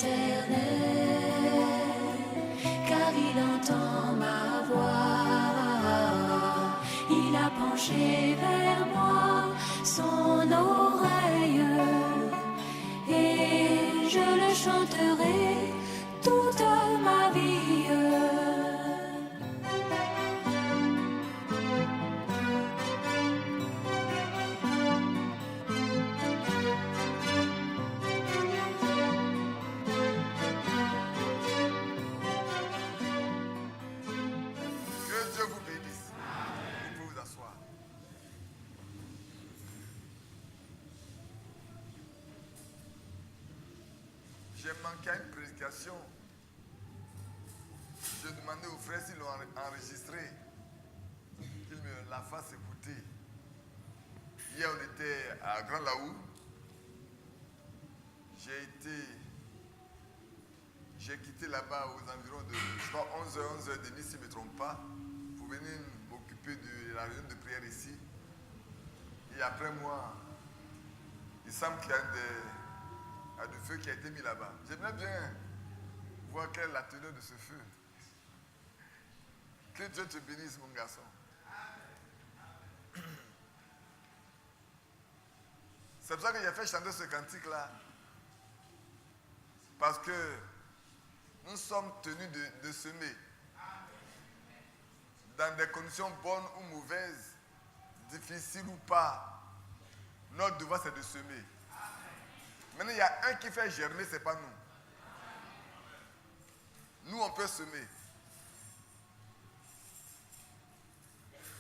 l'Éternel, car il entend ma voix. Il a penché vers moi son oreille, et je le chanterai toute ma vie. J'ai manqué à une prédication. Je demandais aux frères s'ils l'ont enregistré, qu'ils me la fassent écouter. Hier, on était à Grand Laou. J'ai quitté là-bas aux environs de, je crois, 11h, 11h30, si je ne me trompe pas, pour venir m'occuper de la réunion de prière ici. Et après moi, il semble qu'il y a du feu qui a été mis là-bas. J'aimerais bien voir quelle est la teneur de ce feu. Que Dieu te bénisse, mon garçon. C'est pour ça que j'ai fait chanter ce cantique-là. Parce que nous sommes tenus de semer. Dans des conditions bonnes ou mauvaises, difficiles ou pas, notre devoir c'est de semer. Maintenant, il y a un qui fait germer, ce n'est pas nous. Nous, on peut semer.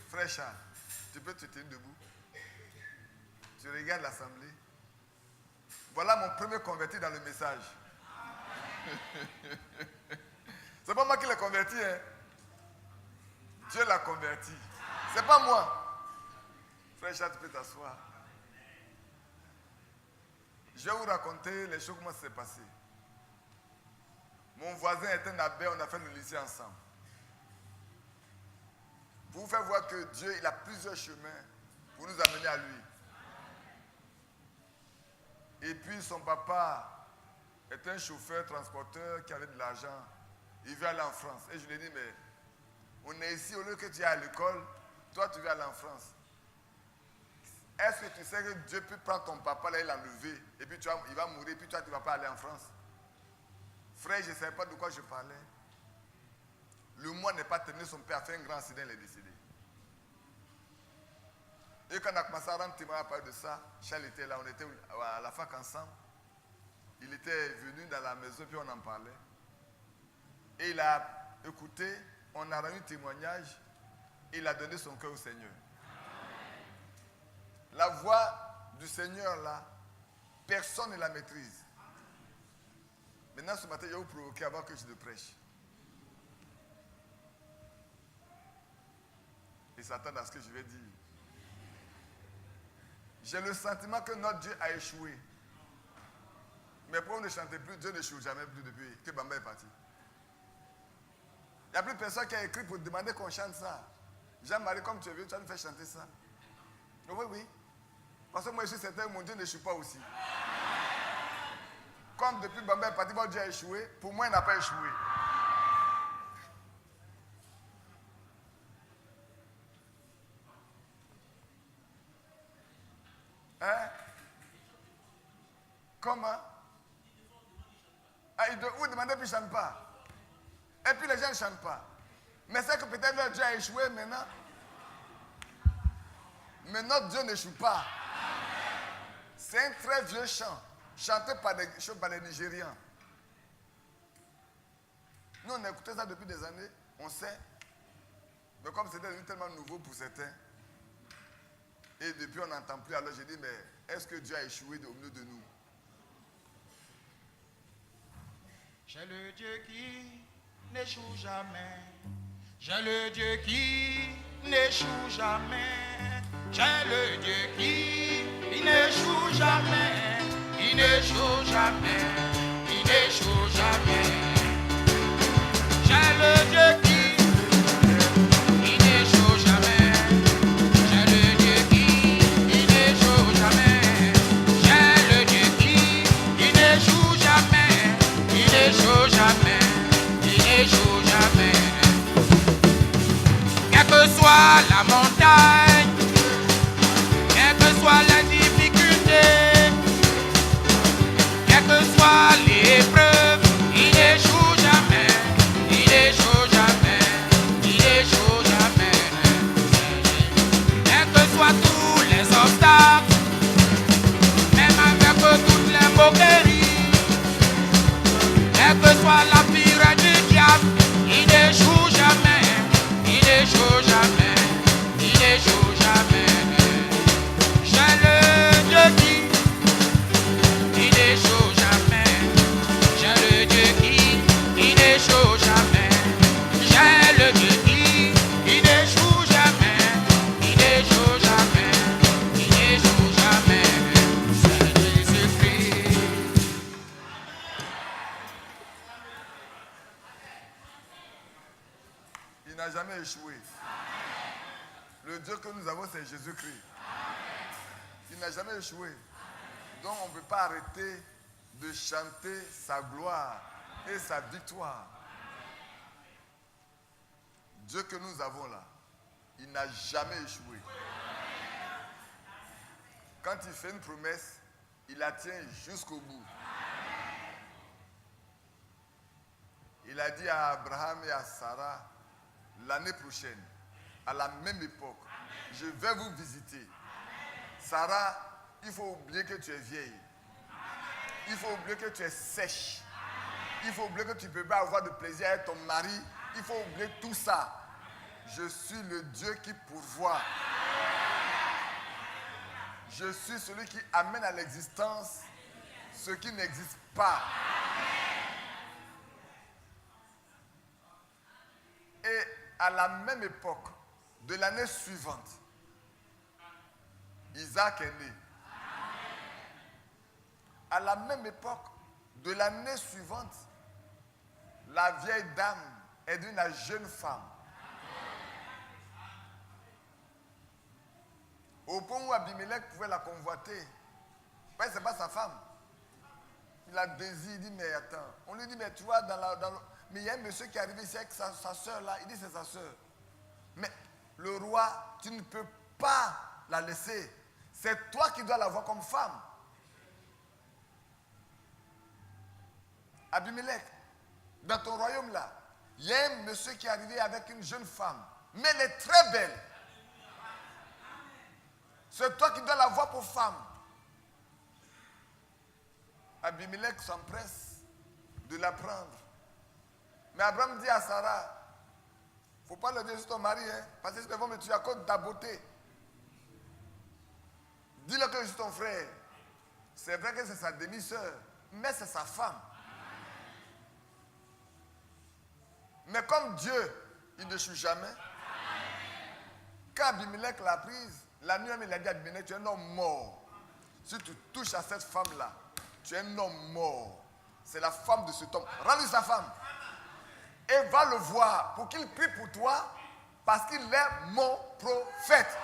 Frère Charles, tu peux te tenir debout. Tu regardes l'assemblée. Voilà mon premier converti dans le message. C'est pas moi qui l'ai converti, hein. Dieu l'a converti. C'est pas moi. Frère Charles, tu peux t'asseoir. Je vais vous raconter les choses, comment ça s'est passé. Mon voisin est un abbé, on a fait le lycée ensemble. Pour vous faire voir que Dieu, il a plusieurs chemins pour nous amener à lui. Et puis son papa est un chauffeur, transporteur qui avait de l'argent. Il veut aller en France. Et je lui ai dit, mais on est ici, au lieu que tu ailles à l'école, toi tu veux aller en France. Est-ce que tu sais que Dieu peut prendre ton papa, là, il l'a enlevé, et puis il va mourir, et puis toi, tu ne vas pas aller en France? Frère, je ne savais pas de quoi je parlais. Le mois n'est pas terminé, son père a fait un grand accident, il est décédé. Et quand on a commencé à rendre témoignage à parler de ça, Charles était là, on était à la fac ensemble. Il était venu dans la maison, puis on en parlait. Et il a écouté, on a rendu témoignage, et il a donné son cœur au Seigneur. La voix du Seigneur là, personne ne la maîtrise. Maintenant ce matin, je vais vous provoquer avant que je ne prêche. Et s'attendre à ce que je vais dire. J'ai le sentiment que notre Dieu a échoué. Mais pourquoi on ne chantait plus? Dieu n'échoue jamais plus depuis que Bamba est parti. Il n'y a plus personne qui a écrit pour demander qu'on chante ça. Jean-Marie, comme tu es venu, tu vas nous faire chanter ça. Oui, oui. Parce que moi, je suis certain que mon Dieu n'échoue pas aussi. Comme depuis Bamba est parti, mon Dieu a échoué. Pour moi, il n'a pas échoué. Hein? Comment? Ah, vous demandez puis ils ne chantent pas. Et puis les gens ne chantent pas. Mais c'est que peut-être leur Dieu a échoué maintenant. Mais notre Dieu n'échoue pas. C'est un très vieux chant, chanté par les Nigérians. Nous, on a écouté ça depuis des années, on sait. Mais comme c'était devenu tellement nouveau pour certains, et depuis on n'entend plus, alors j'ai dit, mais est-ce que Dieu a échoué au milieu de nous? J'ai le Dieu qui n'échoue jamais. J'ai le Dieu qui n'échoue jamais. J'ai le Dieu qui n'échoue jamais. Il n'échoue jamais. Il n'échoue jamais. J'ai le Dieu qui n'échoue jamais. J'ai le Dieu qui n'échoue jamais. J'ai le Dieu qui n'échoue jamais. Il n'a jamais échoué. Le Dieu que nous avons, c'est Jésus-Christ. Il n'a jamais échoué. Donc on ne peut pas arrêter de chanter sa gloire et sa victoire. Dieu que nous avons là, il n'a jamais échoué. Quand il fait une promesse, il la tient jusqu'au bout. Il a dit à Abraham et à Sarah, l'année prochaine, à la même époque, je vais vous visiter. Sarah, il faut oublier que tu es vieille. Il faut oublier que tu es sèche. Il faut oublier que tu ne peux pas avoir de plaisir avec ton mari. Il faut oublier tout ça. Je suis le Dieu qui pourvoit. Je suis celui qui amène à l'existence ce qui n'existe pas. Et à la même époque de l'année suivante, Isaac est né. À la même époque de l'année suivante, la vieille dame est devenue la jeune femme. Au point où Abimelech pouvait la convoiter. Ouais, ce n'est pas sa femme. Il la désire, il dit, mais attends. On lui dit, mais tu vois, mais il y a un monsieur qui est arrivé ici avec sa soeur là. Il dit, c'est sa soeur. Mais le roi, tu ne peux pas la laisser. C'est toi qui dois la voir comme femme. Abimelech, dans ton royaume là, il y a un monsieur qui est arrivé avec une jeune femme. Mais elle est très belle. C'est toi qui dois la voir pour femme. Abimelech s'empresse de la prendre. Mais Abraham dit à Sarah, il ne faut pas le dire sur ton mari, hein, parce que sinon ils vont me tuer à cause de ta beauté. Dis-le que je suis ton frère. C'est vrai que c'est sa demi-sœur, mais c'est sa femme. Mais comme Dieu, il ne choue jamais. Quand Abimelech l'a prise, la nuit même il a dit à Abimelech, tu es un homme mort. Si tu touches à cette femme-là, tu es un homme mort. C'est la femme de cet homme. Rends-lui sa femme. Et va le voir pour qu'il prie pour toi parce qu'il est mon prophète.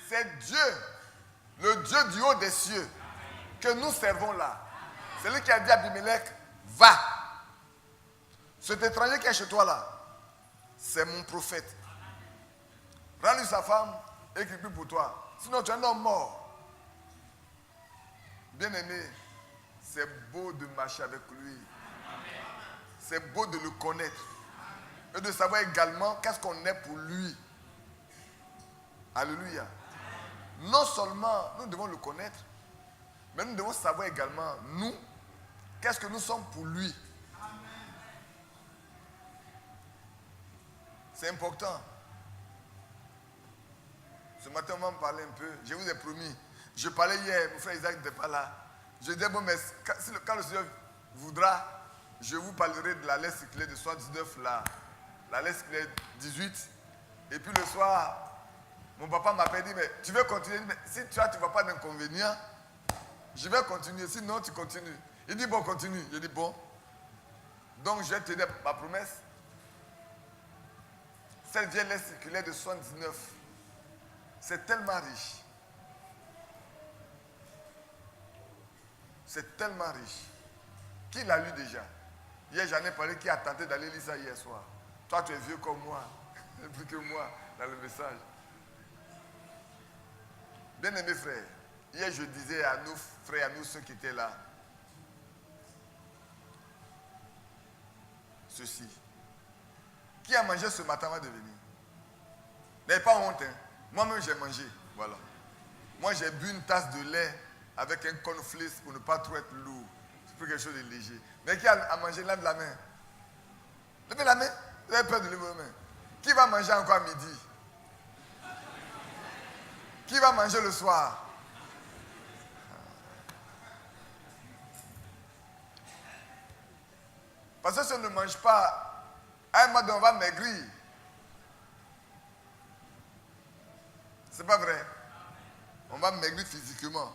C'est Dieu, le Dieu du haut des cieux que nous servons là. C'est lui qui a dit à Abimelech, va. Cet étranger qui est chez toi là, c'est mon prophète. Rends-lui sa femme et qu'il prie pour toi. Sinon tu es un homme mort. Bien-aimé, c'est beau de marcher avec lui. C'est beau de le connaître. Et de savoir également qu'est-ce qu'on est pour lui. Alléluia. Non seulement nous devons le connaître, mais nous devons savoir également, nous, qu'est-ce que nous sommes pour lui. C'est important. Ce matin, on va me parler un peu. Je vous ai promis. Je parlais hier, mon frère Isaac n'était pas là. Je disais, bon, mais quand le Seigneur voudra, je vous parlerai de la lettre circulaire de 79, la lettre circulaire 18. Et puis le soir, mon papa m'a dit, mais tu veux continuer? Mais si tu ne vois pas d'inconvénient, je vais continuer. Sinon, tu continues. Il dit, bon, continue. Je dis, bon. Donc, je vais tenir ma promesse. Cette vieille lettre circulaire de 79, c'est tellement riche. C'est tellement riche. Qui l'a lu déjà? Hier, j'en ai parlé, qui a tenté d'aller lire ça hier soir. Toi, tu es vieux comme moi, plus que moi, dans le message. Bien-aimés frères, hier, je disais à nos frères, à nous ceux qui étaient là, ceci. Qui a mangé ce matin va devenir? N'ayez pas honte, hein? Moi-même, j'ai mangé. Voilà. Moi, j'ai bu une tasse de lait avec un cornflakes pour ne pas trop être lourd. C'est plus quelque chose de léger. Mais qui a mangé? Lève la main. Levez la main. Vous avez peur de lever la main. Qui va manger encore à midi? Qui va manger le soir? Parce que si on ne mange pas, à un moment donné, on va maigrir. C'est pas vrai. On va maigrir physiquement.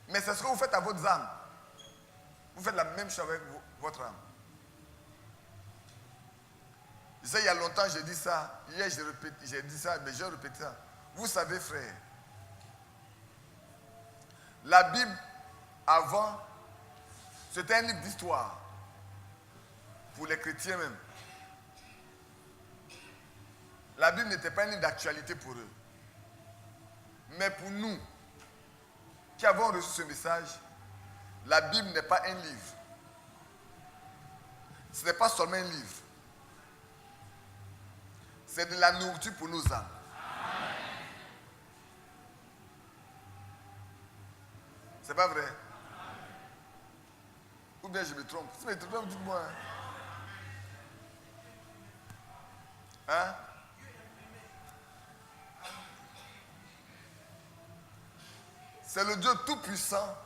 Mais c'est ce que vous faites à votre âme. Vous faites la même chose avec votre âme. Je sais, il y a longtemps, j'ai dit ça. Hier, j'ai dit ça, mais j'ai répété ça. Vous savez, frère, la Bible, avant, c'était un livre d'histoire. Pour les chrétiens même. La Bible n'était pas un livre d'actualité pour eux. Mais pour nous, qui avons reçu ce message, la Bible n'est pas un livre. Ce n'est pas seulement un livre. C'est de la nourriture pour nos âmes. C'est pas vrai? Ou bien je me trompe? Si je me trompe, dites-moi. Hein? C'est le Dieu Tout-Puissant,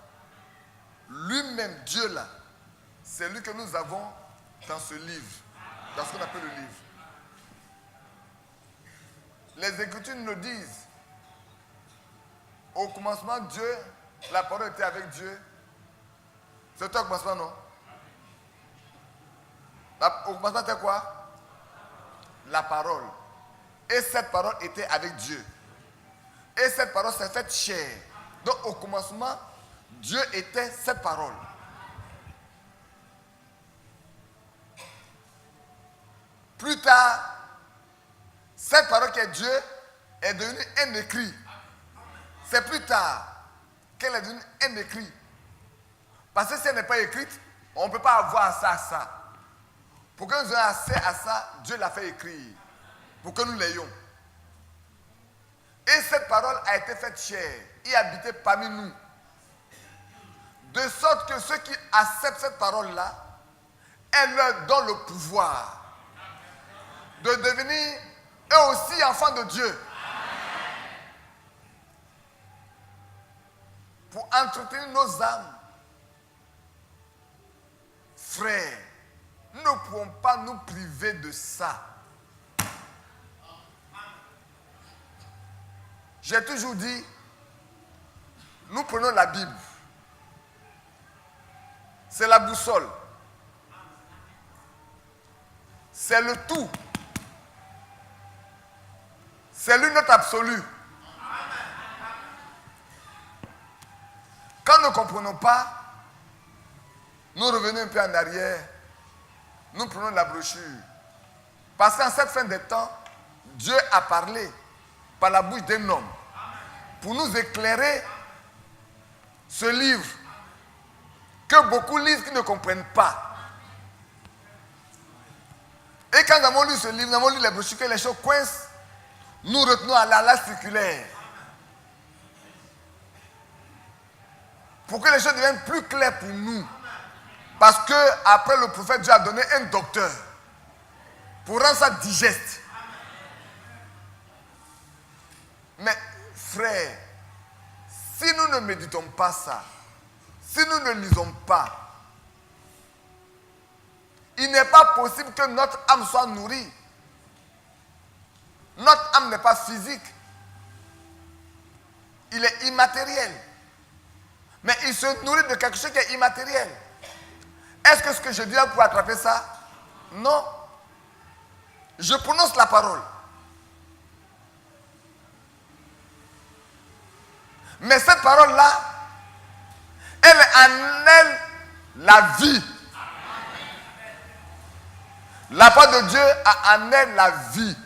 lui-même, Dieu là. C'est lui que nous avons dans ce livre, dans ce qu'on appelle le livre. Les Écritures nous disent, au commencement, Dieu, la parole était avec Dieu. C'était au commencement, non? Au commencement, c'était quoi? La parole. Et cette parole était avec Dieu. Et cette parole s'est faite chair. Donc au commencement, Dieu était cette parole. Plus tard, cette parole qui est Dieu est devenue un écrit. C'est plus tard qu'elle est devenue un écrit. Parce que si elle n'est pas écrite, on ne peut pas avoir accès à ça. Pour que nous ayons accès à ça, Dieu l'a fait écrire. Pour que nous l'ayons. Et cette parole a été faite chair et habité parmi nous. De sorte que ceux qui acceptent cette parole-là, elle leur donne le pouvoir de devenir eux aussi enfants de Dieu. Pour entretenir nos âmes. Frères, nous ne pouvons pas nous priver de ça. J'ai toujours dit, nous prenons la Bible. C'est la boussole. C'est le tout. C'est l'union absolue. Quand nous ne comprenons pas, nous revenons un peu en arrière. Nous prenons la brochure. Parce qu'en cette fin des temps, Dieu a parlé par la bouche d'un homme pour nous éclairer ce livre que beaucoup lisent qui ne comprennent pas. Et quand nous avons lu ce livre, nous avons lu les brochures que les choses coincent, nous retenons à la circulaire pour que les choses deviennent plus claires pour nous. Parce que après le prophète, Dieu a donné un docteur pour rendre ça digeste. Mais frère, si nous ne méditons pas ça, si nous ne lisons pas, il n'est pas possible que notre âme soit nourrie. Notre âme n'est pas physique. Il est immatériel. Mais il se nourrit de quelque chose qui est immatériel. Est-ce que ce que je dis là pour attraper ça? Non. Je prononce la parole. Mais cette parole-là, elle est en elle la vie. La parole de Dieu a en elle la vie.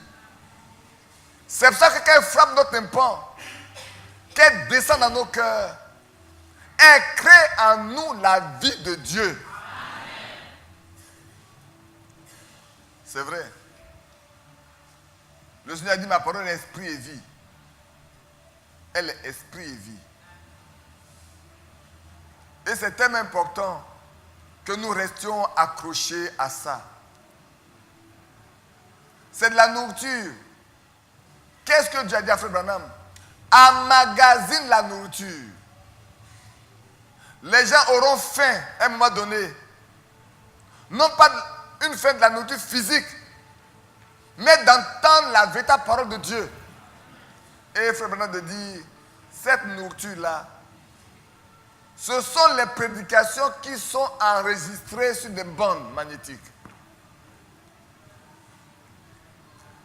C'est pour ça que quand elle frappe notre tympan, qu'elle descend dans nos cœurs, elle crée en nous la vie de Dieu. C'est vrai. Le Seigneur a dit, ma parole est esprit et vie. Elle est esprit et vie. Et c'est tellement important que nous restions accrochés à ça. C'est de la nourriture. Qu'est-ce que Dieu a dit à Frère Branham? Emmagasine la nourriture. Les gens auront faim à un moment donné. Non pas une faim de la nourriture physique, mais d'entendre la véritable parole de Dieu. Et Frère Branham de dire, cette nourriture-là, Ce sont les prédications qui sont enregistrées sur des bandes magnétiques.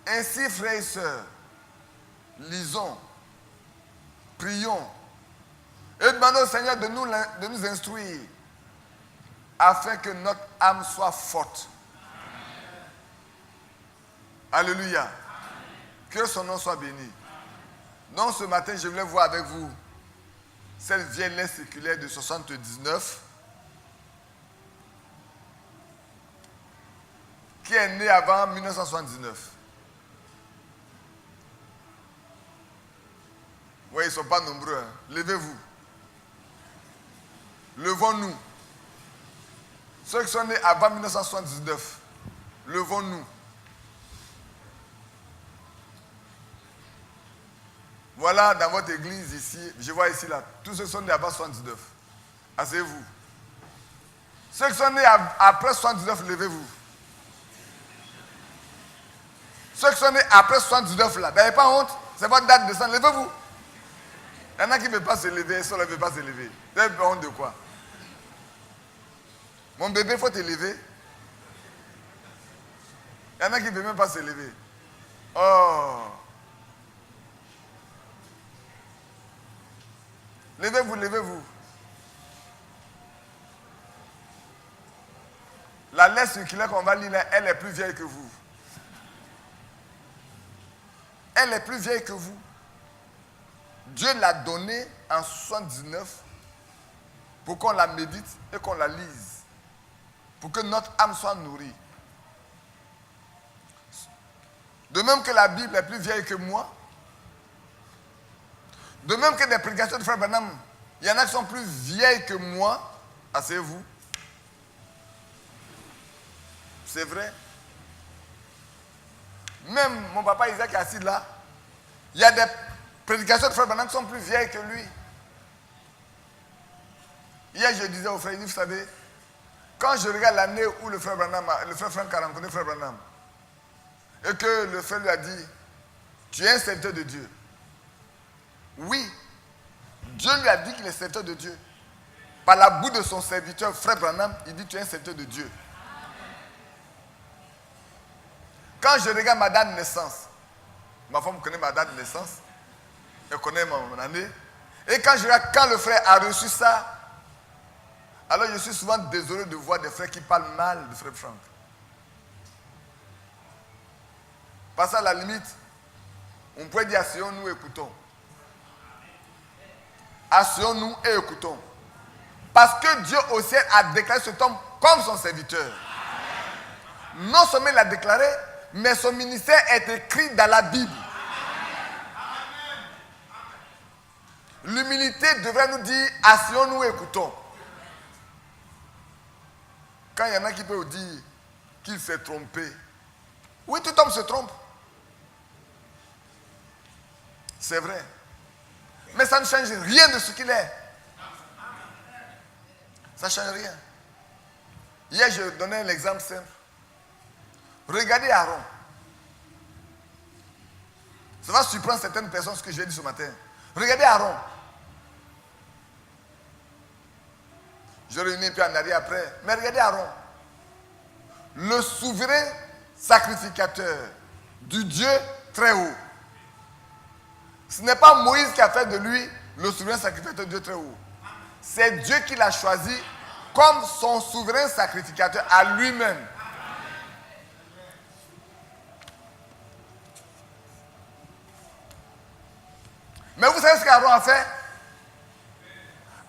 Ainsi, frères et sœurs, lisons, prions et demandons au Seigneur de nous instruire afin que notre âme soit forte. Alléluia. Que son nom soit béni. Donc ce matin, je voulais voir avec vous cette vieille lettre circulaire de 79 qui est née avant 1979. Oui, ils ne sont pas nombreux. Hein. Levez-vous. Levons-nous. Ceux qui sont nés avant 1979, levons-nous. Voilà, dans votre église ici, je vois ici là, tous ceux qui sont nés avant 79. Asseyez-vous. Ceux qui sont nés après 79, levez-vous. Ceux qui sont nés après 79 là, n'avez pas honte, c'est votre date de naissance, levez-vous. Il y en a qui ne veulent pas se lever, ceux-là ne veulent pas se lever. Vous avez honte de quoi? Mon bébé, il faut te lever. Il y en a qui ne veulent même pas se lever. Oh! Levez-vous, levez-vous. La lettre circulaire qu'on va lire là, elle est plus vieille que vous. Elle est plus vieille que vous. Dieu l'a donnée en 79 pour qu'on la médite et qu'on la lise. Pour que notre âme soit nourrie. De même que la Bible est plus vieille que moi. De même que des prédications de Frère Branham, il y en a qui sont plus vieilles que moi. Asseyez-vous. C'est vrai. Même mon papa Isaac est assis là. Il y a des prédications de Frère Branham qui sont plus vieilles que lui. Hier, je disais au frère, vous savez, quand je regarde l'année où le frère Franck a rencontré Frère Branham, et que le frère lui a dit, tu es un serviteur de Dieu. Oui, Dieu lui a dit qu'il est serviteur de Dieu. Par la bouche de son serviteur, Frère Branham, il dit, tu es un serviteur de Dieu. Quand je regarde ma date de naissance, ma femme connaît ma date de naissance, elle connaît mon année, et quand je regarde quand le frère a reçu ça, alors je suis souvent désolé de voir des frères qui parlent mal de Frère Franck. Parce qu'à la limite, on pourrait dire asseyons-nous et écoutons. Asseyons-nous et écoutons. Parce que Dieu au ciel a déclaré cet homme comme son serviteur. Non seulement il l'a déclaré, mais son ministère est écrit dans la Bible. L'humilité devrait nous dire asseyons-nous et écoutons. Quand il y en a qui peuvent dire qu'il s'est trompé. Oui, tout homme se trompe. C'est vrai. Mais ça ne change rien de ce qu'il est. Ça ne change rien. Hier, je donnais un exemple simple. Regardez Aaron. Ça va surprendre certaines personnes ce que j'ai dit ce matin. Regardez Aaron. Je réunis un peu en arrière après. Mais regardez Aaron. Le souverain sacrificateur du Dieu très haut. Ce n'est pas Moïse qui a fait de lui le souverain sacrificateur du Dieu très haut. C'est Dieu qui l'a choisi comme son souverain sacrificateur à lui-même. Mais vous savez ce qu'Aaron a fait?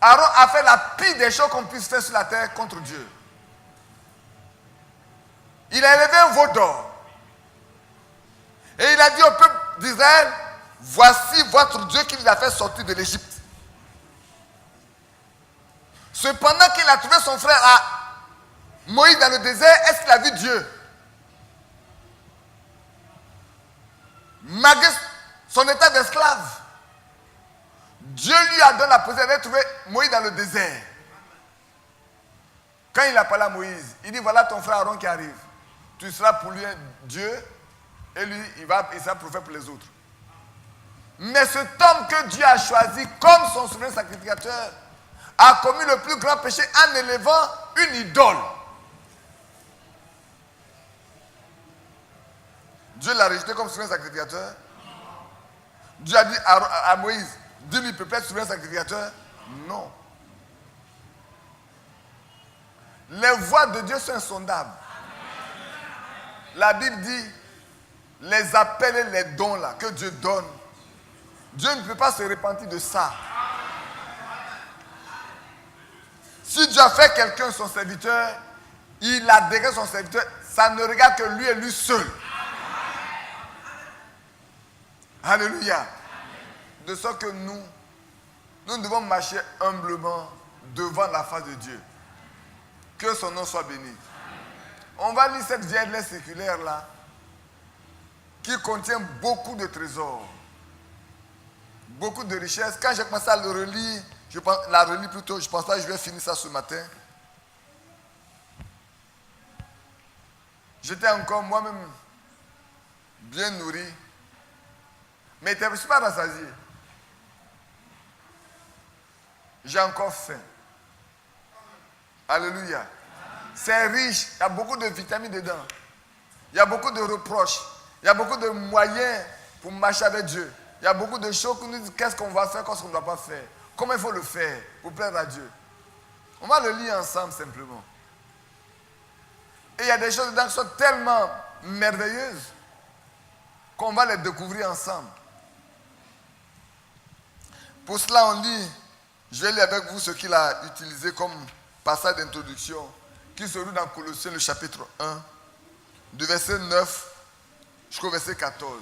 Aaron a fait la pire des choses qu'on puisse faire sur la terre contre Dieu. Il a élevé un veau d'or. Et il a dit au peuple d'Israël, voici votre Dieu qui vous a fait sortir de l'Égypte. Cependant qu'il a trouvé son frère Moïse dans le désert, est-ce qu'il a vu Dieu? Malgré son état d'esclave, Dieu lui a donné la possibilité de trouver Moïse dans le désert. Quand il a parlé à Moïse, il dit, voilà ton frère Aaron qui arrive. Tu seras pour lui un Dieu et lui, il sera prophète pour les autres. Mais cet homme que Dieu a choisi comme son souverain sacrificateur a commis le plus grand péché en élevant une idole. Dieu l'a rejeté comme souverain sacrificateur. Dieu a dit à Moïse, dis-lui peut-être souverain sacrificateur. Non. Les voies de Dieu sont insondables. La Bible dit, les appels et les dons là que Dieu donne, Dieu ne peut pas se repentir de ça. Si Dieu a fait quelqu'un son serviteur, il a déclaré son serviteur, ça ne regarde que lui et lui seul. Alléluia. De sorte que nous devons marcher humblement devant la face de Dieu. Que son nom soit béni. On va lire cette vieille lettre séculaire là, qui contient beaucoup de trésors, beaucoup de richesses. Quand j'ai commencé à le relire, je pense pas que je vais finir ça ce matin. J'étais encore moi-même bien nourri, mais je ne suis pas rassasié. J'ai encore faim. Alléluia. C'est riche, il y a beaucoup de vitamines dedans. Il y a beaucoup de reproches. Il y a beaucoup de moyens pour marcher avec Dieu. Il y a beaucoup de choses qui nous disent qu'est-ce qu'on va faire, qu'est-ce qu'on ne doit pas faire. Comment il faut le faire pour plaire à Dieu. On va le lire ensemble simplement. Et il y a des choses dedans qui sont tellement merveilleuses qu'on va les découvrir ensemble. Pour cela, on lit, je vais lire avec vous ce qu'il a utilisé comme passage d'introduction, qui se trouve dans Colossiens, le chapitre 1, du verset 9 jusqu'au verset 14.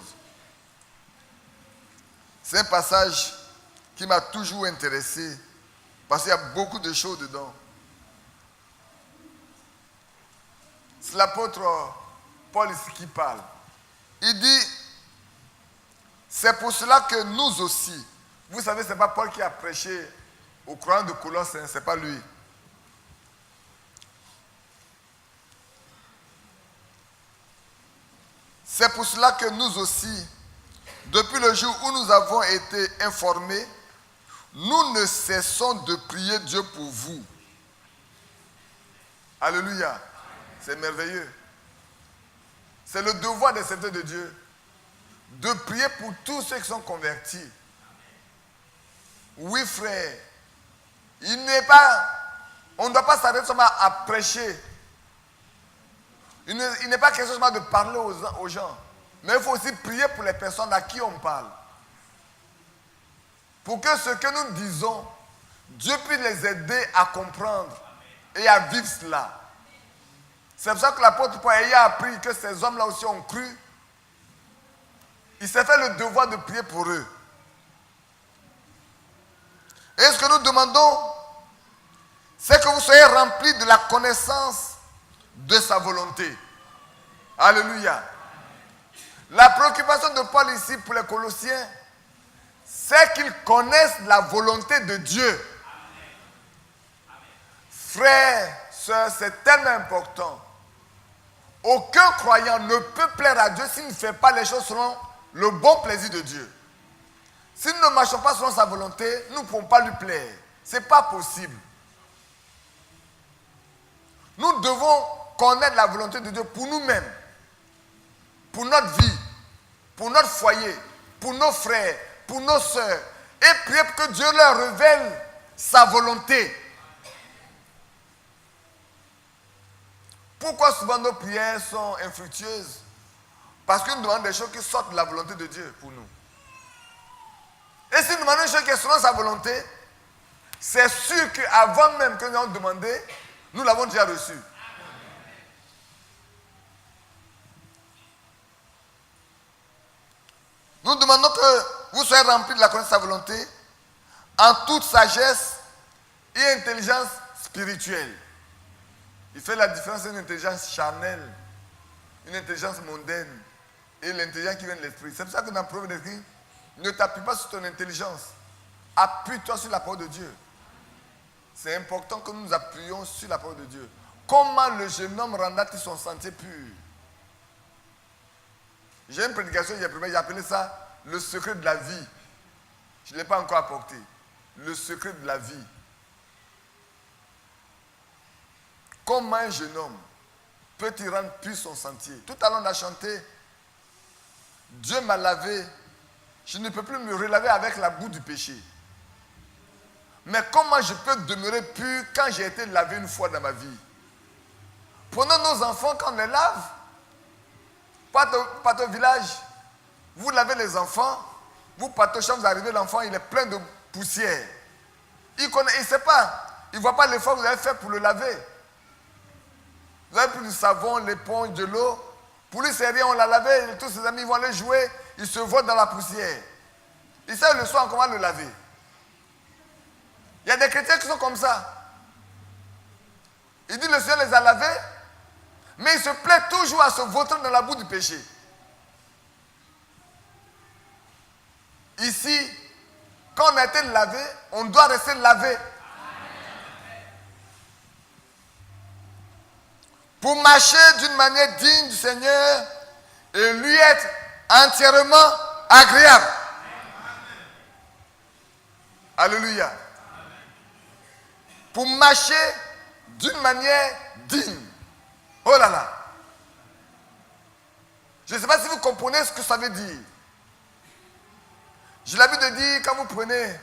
C'est un passage qui m'a toujours intéressé, parce qu'il y a beaucoup de choses dedans. C'est l'apôtre Paul ici qui parle. Il dit, c'est pour cela que nous aussi, vous savez, ce n'est pas Paul qui a prêché aux croyants de Colosse, ce n'est pas lui. C'est pour cela que nous aussi, depuis le jour où nous avons été informés, nous ne cessons de prier Dieu pour vous. Alléluia. C'est merveilleux. C'est le devoir des serviteurs de Dieu de prier pour tous ceux qui sont convertis. Oui, frère. On ne doit pas s'arrêter seulement à prêcher. Il n'est pas question seulement de parler aux gens. Mais il faut aussi prier pour les personnes à qui on parle. Pour que ce que nous disons, Dieu puisse les aider à comprendre et à vivre cela. C'est pour ça que l'apôtre Paul ayant appris que ces hommes-là aussi ont cru, il s'est fait le devoir de prier pour eux. Et ce que nous demandons, c'est que vous soyez remplis de la connaissance de sa volonté. Alléluia. La préoccupation de Paul ici pour les Colossiens, c'est qu'ils connaissent la volonté de Dieu. Frères, sœurs, c'est tellement important. Aucun croyant ne peut plaire à Dieu s'il ne fait pas les choses selon le bon plaisir de Dieu. Si nous ne marchons pas selon sa volonté, nous ne pouvons pas lui plaire. Ce n'est pas possible. Nous devons connaître la volonté de Dieu pour nous-mêmes, pour notre vie, pour notre foyer, pour nos frères, pour nos sœurs, et prier pour que Dieu leur révèle sa volonté. Pourquoi souvent nos prières sont infructueuses? Parce que nous demandons des choses qui sortent de la volonté de Dieu pour nous. Et si nous demandons une chose qui est selon sa volonté, c'est sûr qu'avant même que nous avons demandé, nous l'avons déjà reçu. Nous demandons que vous soyez remplis de la connaissance de sa volonté en toute sagesse et intelligence spirituelle. Il fait la différence entre une intelligence charnelle, une intelligence mondaine et l'intelligence qui vient de l'esprit. C'est pour ça que dans le Proverbe écrit, ne t'appuie pas sur ton intelligence, appuie-toi sur la parole de Dieu. C'est important que nous nous appuyions sur la parole de Dieu. Comment le jeune homme rendra-t-il son sentier pur? J'ai une prédication, j'ai appelé ça le secret de la vie. Je ne l'ai pas encore apporté. Le secret de la vie. comment un jeune homme peut-il rendre pur son sentier? Tout à l'heure on a chanté, Dieu m'a lavé, je ne peux plus me relaver avec la boue du péché. Mais comment je peux demeurer pur quand j'ai été lavé une fois dans ma vie? Prenons nos enfants quand on les lave. Partez au village, vous lavez les enfants, vous partez au champ, vous arrivez, l'enfant il est plein de poussière. Il ne sait pas, il ne voit pas l'effort que vous avez fait pour le laver. Vous avez pris du savon, l'éponge, de l'eau. Pour lui, c'est rien, on l'a lavé, tous ses amis vont aller jouer, ils se votent dans la poussière. Ils savent le soir comment le laver. Il y a des chrétiens qui sont comme ça. Il dit le Seigneur les a lavés, mais il se plaît toujours à se vautrer dans la boue du péché. Ici, quand on a été lavé, on doit rester lavé. Pour marcher d'une manière digne du Seigneur et lui être entièrement agréable. Alléluia. Pour marcher d'une manière digne. Oh là là. Je ne sais pas si vous comprenez ce que ça veut dire. J'ai l'habitude de dire, quand vous prenez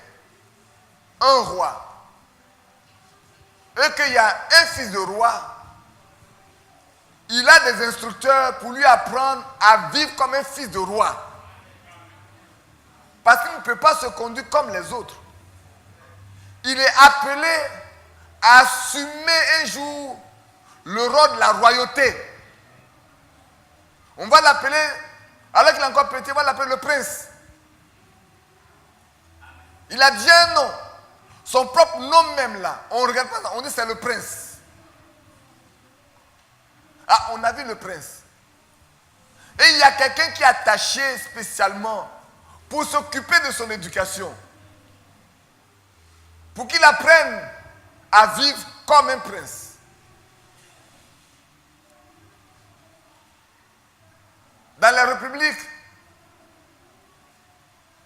un roi et qu'il y a un fils de roi, il a des instructeurs pour lui apprendre à vivre comme un fils de roi. Parce qu'il ne peut pas se conduire comme les autres. Il est appelé à assumer un jour le rôle de la royauté. On va l'appeler, alors qu'il est encore petit, on va l'appeler le prince. Il a dit un nom. Son propre nom même là. On ne regarde pas, on dit c'est le prince. Ah, on a vu le prince. Et il y a quelqu'un qui est attaché spécialement pour s'occuper de son éducation. Pour qu'il apprenne à vivre comme un prince. Dans la République,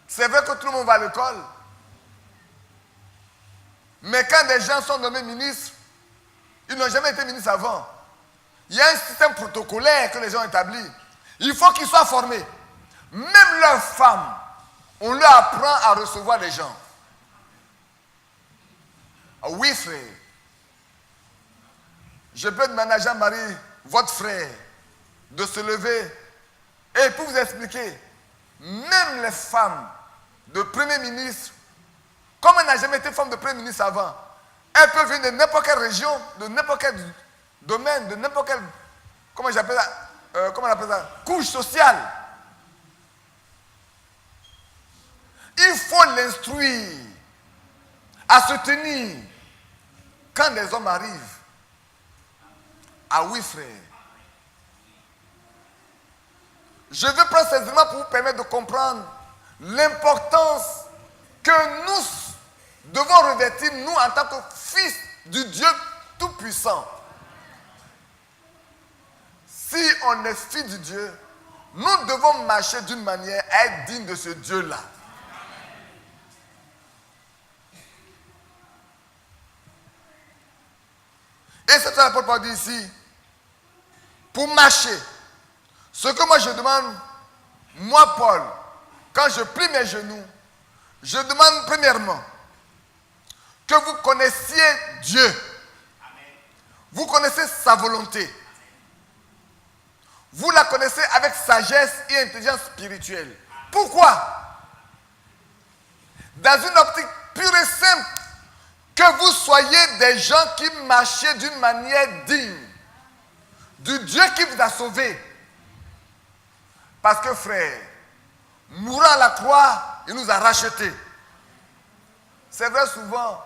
c'est vrai que tout le monde va à l'école. Mais quand des gens sont nommés ministres, ils n'ont jamais été ministres avant. Il y a un système protocolaire que les gens ont établi. Il faut qu'ils soient formés. Même leurs femmes, on leur apprend à recevoir les gens. Ah oui, frère. Je peux demander à Jean-Marie, votre frère, de se lever et pour vous expliquer, même les femmes de Premier ministre, comme elles n'ont jamais été femmes de Premier ministre avant, elles peuvent venir de n'importe quelle région, de n'importe quel domaine, de n'importe quelle, comment j'appelle ça, comment on appelle ça, couche sociale. Il faut l'instruire à se tenir quand des hommes arrivent. Ah oui, frère. Je veux prendre ces éléments pour vous permettre de comprendre l'importance que nous devons revêtir, nous, en tant que fils du Dieu Tout-Puissant. Si on est fils du Dieu, nous devons marcher d'une manière à être digne de ce Dieu-là. Et c'est ce que l'apôtre Paul dit ici. Pour marcher, ce que moi je demande, moi Paul, quand je plie mes genoux, je demande premièrement que vous connaissiez Dieu. Vous connaissez sa volonté. Vous la connaissez avec sagesse et intelligence spirituelle. Pourquoi? Dans une optique pure et simple, que vous soyez des gens qui marchaient d'une manière digne du Dieu qui vous a sauvé. Parce que frère, mourant à la croix, il nous a rachetés. C'est vrai souvent,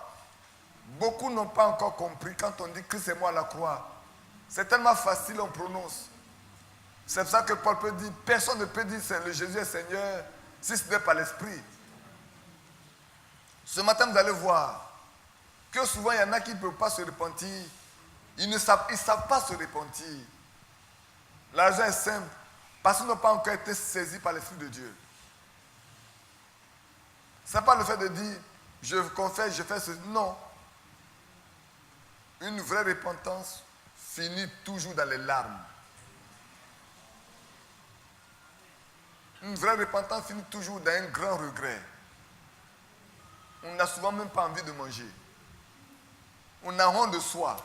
beaucoup n'ont pas encore compris quand on dit Christ est mort à la croix. C'est tellement facile, on prononce. C'est pour ça que Paul peut dire, personne ne peut dire le Jésus est Seigneur si ce n'est pas l'Esprit. Ce matin, vous allez voir que souvent il y en a qui ne peuvent pas se repentir. Ils ne savent pas se repentir. La raison est simple. Parce qu'ils n'ont pas encore été saisis par l'Esprit de Dieu. Ce n'est pas le fait de dire, je confesse, je fais ceci. Non. Une vraie repentance finit toujours dans les larmes. Une vraie repentance finit toujours dans un grand regret. On n'a souvent même pas envie de manger. On a honte de soi.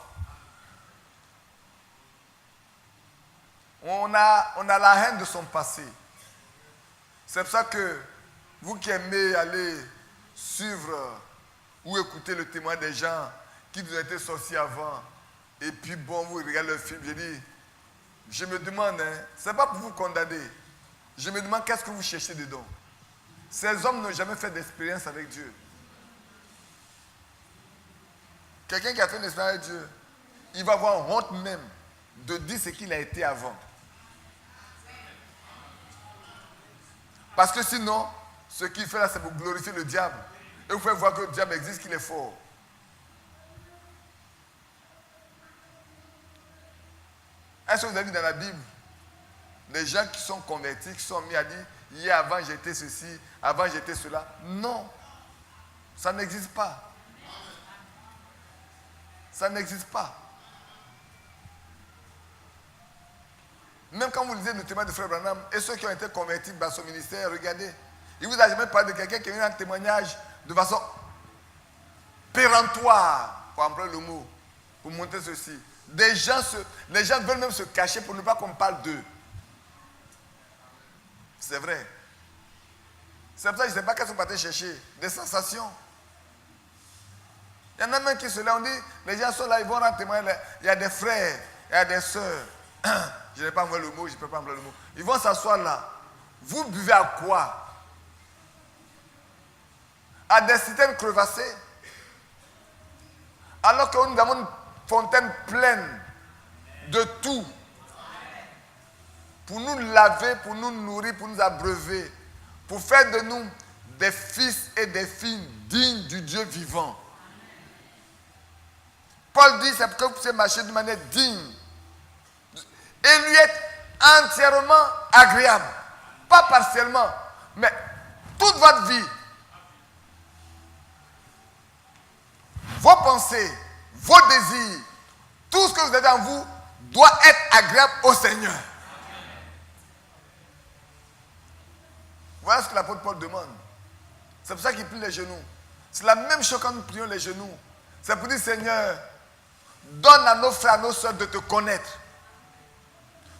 On a la haine de son passé. C'est pour ça que vous qui aimez aller suivre ou écouter le témoin des gens qui vous ont été sortis avant, et puis bon, vous regardez le film, je me demande, ce n'est pas pour vous condamner, je me demande qu'est-ce que vous cherchez dedans. Ces hommes n'ont jamais fait d'expérience avec Dieu. Quelqu'un qui a fait une expérience avec Dieu, il va avoir honte même de dire ce qu'il a été avant. Parce que sinon, ce qu'il fait là, c'est pour glorifier le diable. Et vous pouvez voir que le diable existe, qu'il est fort. Est-ce que vous avez vu dans la Bible des gens qui sont convertis, qui sont mis à dire, hier avant j'étais ceci, avant j'étais cela? Non, ça n'existe pas. Ça n'existe pas. Même quand vous lisez le témoin de Frère Branham, et ceux qui ont été convertis dans son ministère, regardez, il vous a jamais parlé de quelqu'un qui a eu un témoignage de façon péremptoire, pour employer le mot, pour montrer ceci. Les gens veulent même se cacher pour ne pas qu'on parle d'eux. C'est vrai. C'est pour ça que je ne sais pas qu'est-ce qu'on va chercher. Des sensations. Il y en a même qui se lèvent, on dit, les gens sont là, ils vont rendre témoin. Il y a des frères, il y a des sœurs. Je n'ai pas employé le mot, je ne peux pas employer le mot. Ils vont s'asseoir là. Vous buvez à quoi? À des citernes crevassées. Alors que nous avons une fontaine pleine de tout. Pour nous laver, pour nous nourrir, pour nous abreuver. Pour faire de nous des fils et des filles dignes du Dieu vivant. Paul dit, c'est pour que vous puissiez marcher de manière digne. Et lui être entièrement agréable. Pas partiellement, mais toute votre vie. Vos pensées, vos désirs, tout ce que vous avez en vous doit être agréable au Seigneur. Voilà ce que l'apôtre Paul demande. C'est pour ça qu'il plie les genoux. C'est la même chose quand nous plions les genoux. C'est pour dire, Seigneur, donne à nos frères, à nos soeurs de te connaître.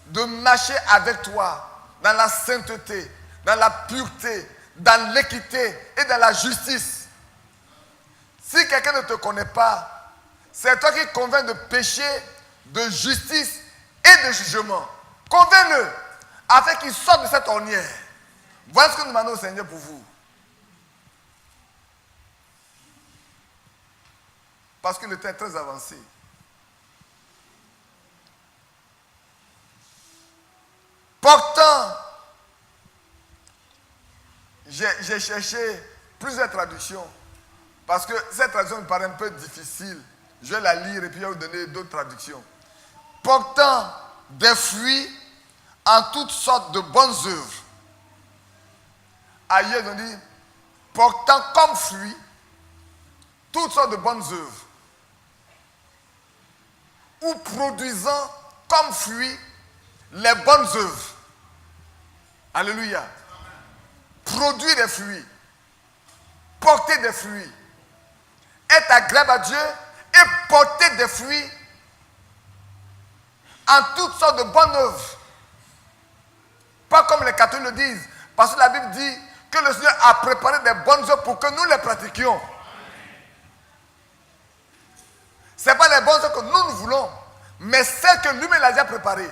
De marcher avec toi dans la sainteté, dans la pureté, dans l'équité et dans la justice. Si quelqu'un ne te connaît pas, c'est toi qui convainc de péché, de justice et de jugement. Convainc-le afin qu'il sorte de cette ornière. Voilà ce que nous demandons au Seigneur pour vous. Parce que le temps est très avancé. Portant, j'ai cherché plusieurs traductions parce que cette traduction me paraît un peu difficile. Je vais la lire et puis je vais vous donner d'autres traductions. Portant des fruits en toutes sortes de bonnes œuvres. Ailleurs, on dit portant comme fruits toutes sortes de bonnes œuvres. Ou produisant comme fruits les bonnes œuvres. Alléluia. Produire des fruits. Porter des fruits. Être agréable à Dieu et porter des fruits en toutes sortes de bonnes œuvres. Pas comme les catholiques le disent. Parce que la Bible dit que le Seigneur a préparé des bonnes œuvres pour que nous les pratiquions. Ce n'est pas les bonnes œuvres que nous voulons, mais celles que lui-même a déjà préparées.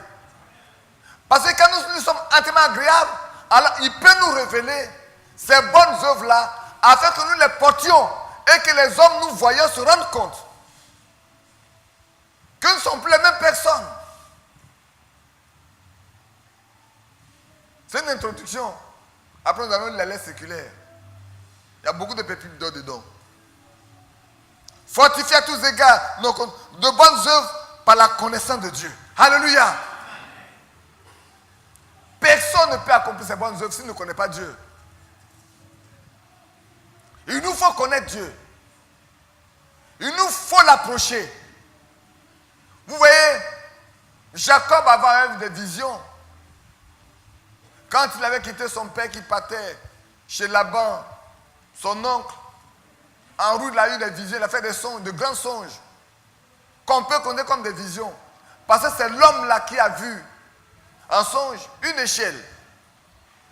Parce que quand nous sommes entièrement agréables, alors il peut nous révéler ces bonnes œuvres-là afin que nous les portions et que les hommes nous voyant se rendent compte que nous ne sommes plus les mêmes personnes. C'est une introduction. Après, nous avons la lettre séculaire. Il y a beaucoup de pépites d'or dedans. Fortifier à tous égards de bonnes œuvres par la connaissance de Dieu. Alléluia. Personne ne peut accomplir ces bonnes œuvres s'il ne connaît pas Dieu. Il nous faut connaître Dieu. Il nous faut l'approcher. Vous voyez, Jacob avait des visions. Quand il avait quitté son père qui partait chez Laban, son oncle, en route, il a eu des visions, il a fait des songes, de grands songes, qu'on peut connaître comme des visions. Parce que c'est l'homme-là qui a vu, en songe, une échelle,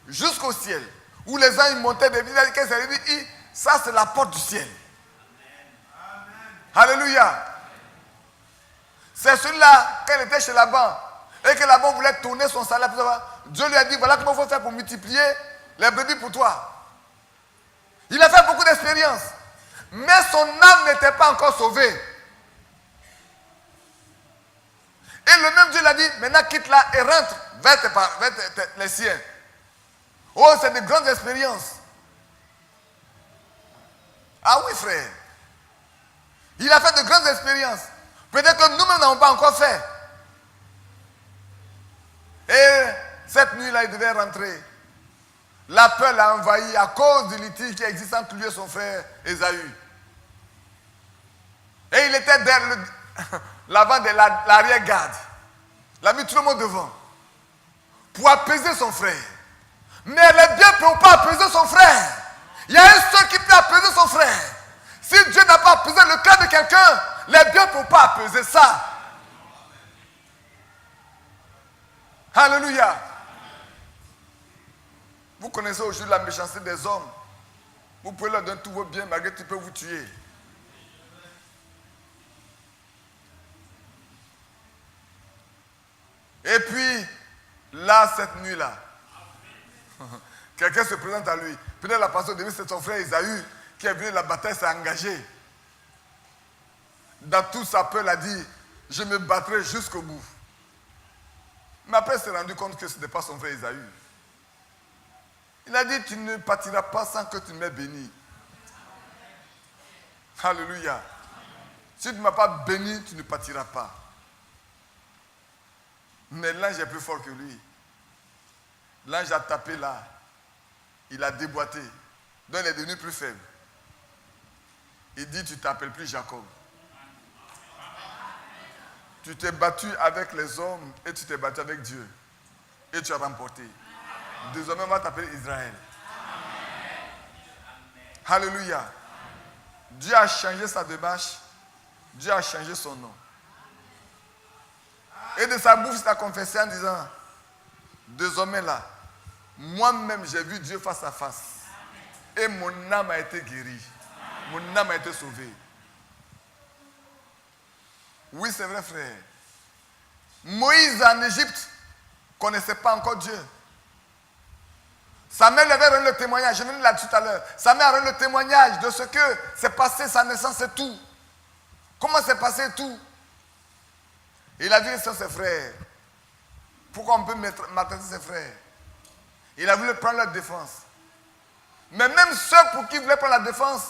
jusqu'au ciel, où les anges montaient des villages, il dit, ça c'est la porte du ciel. Amen. Alléluia. C'est celui-là, quand il était chez Laban, et que Laban voulait tourner son salaire, Dieu lui a dit, voilà comment il faut faire pour multiplier les brebis pour toi. Il a fait beaucoup d'expériences, mais son âme n'était pas encore sauvée. Et le même Dieu l'a dit, maintenant quitte-la et rentre vers les siens. Oh, c'est de grandes expériences. Ah oui, frère. Il a fait de grandes expériences. Peut-être que nous-mêmes n'avons pas encore fait. Et cette nuit-là, il devait rentrer. La peur l'a envahi à cause du litige qui existe entre lui et son frère Ésaü. Et il était derrière l'avant de l'arrière-garde. Il a mis tout le monde devant. Pour apaiser son frère. Mais les biens ne peuvent pas apaiser son frère. Il y a un seul qui peut apaiser son frère. Si Dieu n'a pas apaisé le cœur de quelqu'un, les biens ne peuvent pas apaiser ça. Alléluia. Vous connaissez aujourd'hui la méchanceté des hommes. Vous pouvez leur donner tous vos biens, malgré qu'ils peuvent vous tuer. Et puis, là, cette nuit-là, quelqu'un se présente à lui. Peut-être la pasteur de c'est son frère Ésaü qui est venu, la bataille s'est engagée. Dans toute sa peur, il a dit, je me battrai jusqu'au bout. Mais après, il s'est rendu compte que ce n'était pas son frère Ésaü. Il a dit, tu ne partiras pas sans que tu m'aies béni. Alléluia. Si tu ne m'as pas béni, tu ne partiras pas. Mais l'ange est plus fort que lui. L'ange a tapé là. Il a déboîté. Donc il est devenu plus faible. Il dit, tu ne t'appelles plus Jacob. Tu t'es battu avec les hommes et tu t'es battu avec Dieu. Et tu as remporté. Désormais, on va t'appeler Israël. Amen. Alléluia. Dieu a changé sa démarche. Dieu a changé son nom. Et de sa bouche, il a confessé en disant, désormais là, moi-même j'ai vu Dieu face à face. Et mon âme a été guérie. Mon âme a été sauvée. Oui, c'est vrai, frère. Moïse en Égypte ne connaissait pas encore Dieu. Sa mère lui avait rendu le témoignage. Je venais là tout à l'heure. Sa mère a rendu le témoignage de ce que s'est passé, sa naissance et tout. Comment s'est passé tout. Il a vu sur ses frères. Pourquoi on peut maltraiter ses frères? Il a voulu prendre leur défense. Mais même ceux pour qui il voulait prendre la défense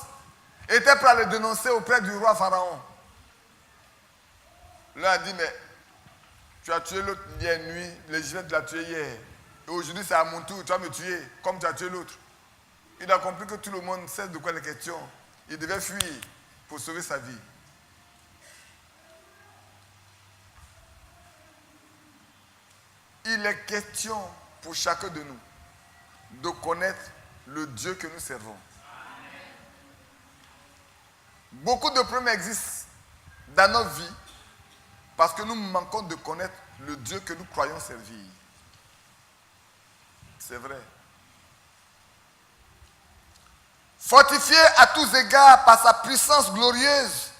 étaient prêts à le dénoncer auprès du roi Pharaon. L'un a dit, mais tu as tué l'autre hier nuit, l'Égypte l'a tué hier. Et aujourd'hui c'est à mon tour, tu vas me tuer comme tu as tué l'autre. Il a compris que tout le monde sait de quoi il est question. Il devait fuir pour sauver sa vie. Il est question pour chacun de nous de connaître le Dieu que nous servons. Beaucoup de problèmes existent dans nos vies parce que nous manquons de connaître le Dieu que nous croyons servir. C'est vrai. Fortifié à tous égards par sa puissance glorieuse,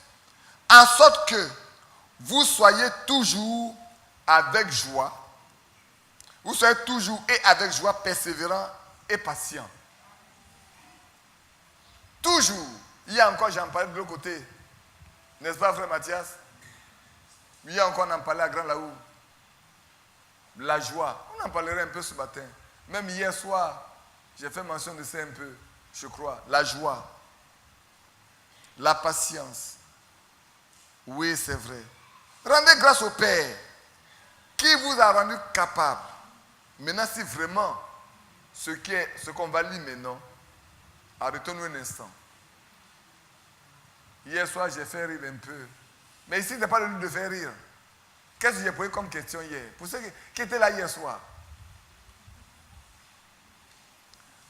en sorte que vous soyez toujours avec joie. Vous soyez toujours et avec joie persévérant et patient. Toujours. Hier encore, j'en parlais de l'autre côté. N'est-ce pas, frère Mathias? Hier encore, on en parlait à Grand Laou. La joie. On en parlerait un peu ce matin. Même hier soir, j'ai fait mention de ça un peu, je crois. La joie. La patience. Oui, c'est vrai. Rendez grâce au Père qui vous a rendu capable. Maintenant, si vraiment ce qu'on va lire maintenant, arrêtons-nous un instant. Hier soir, j'ai fait rire un peu. Mais ici, ce n'est pas le lieu de faire rire. Qu'est-ce que j'ai posé comme question hier? Pour ceux qui étaient là hier soir.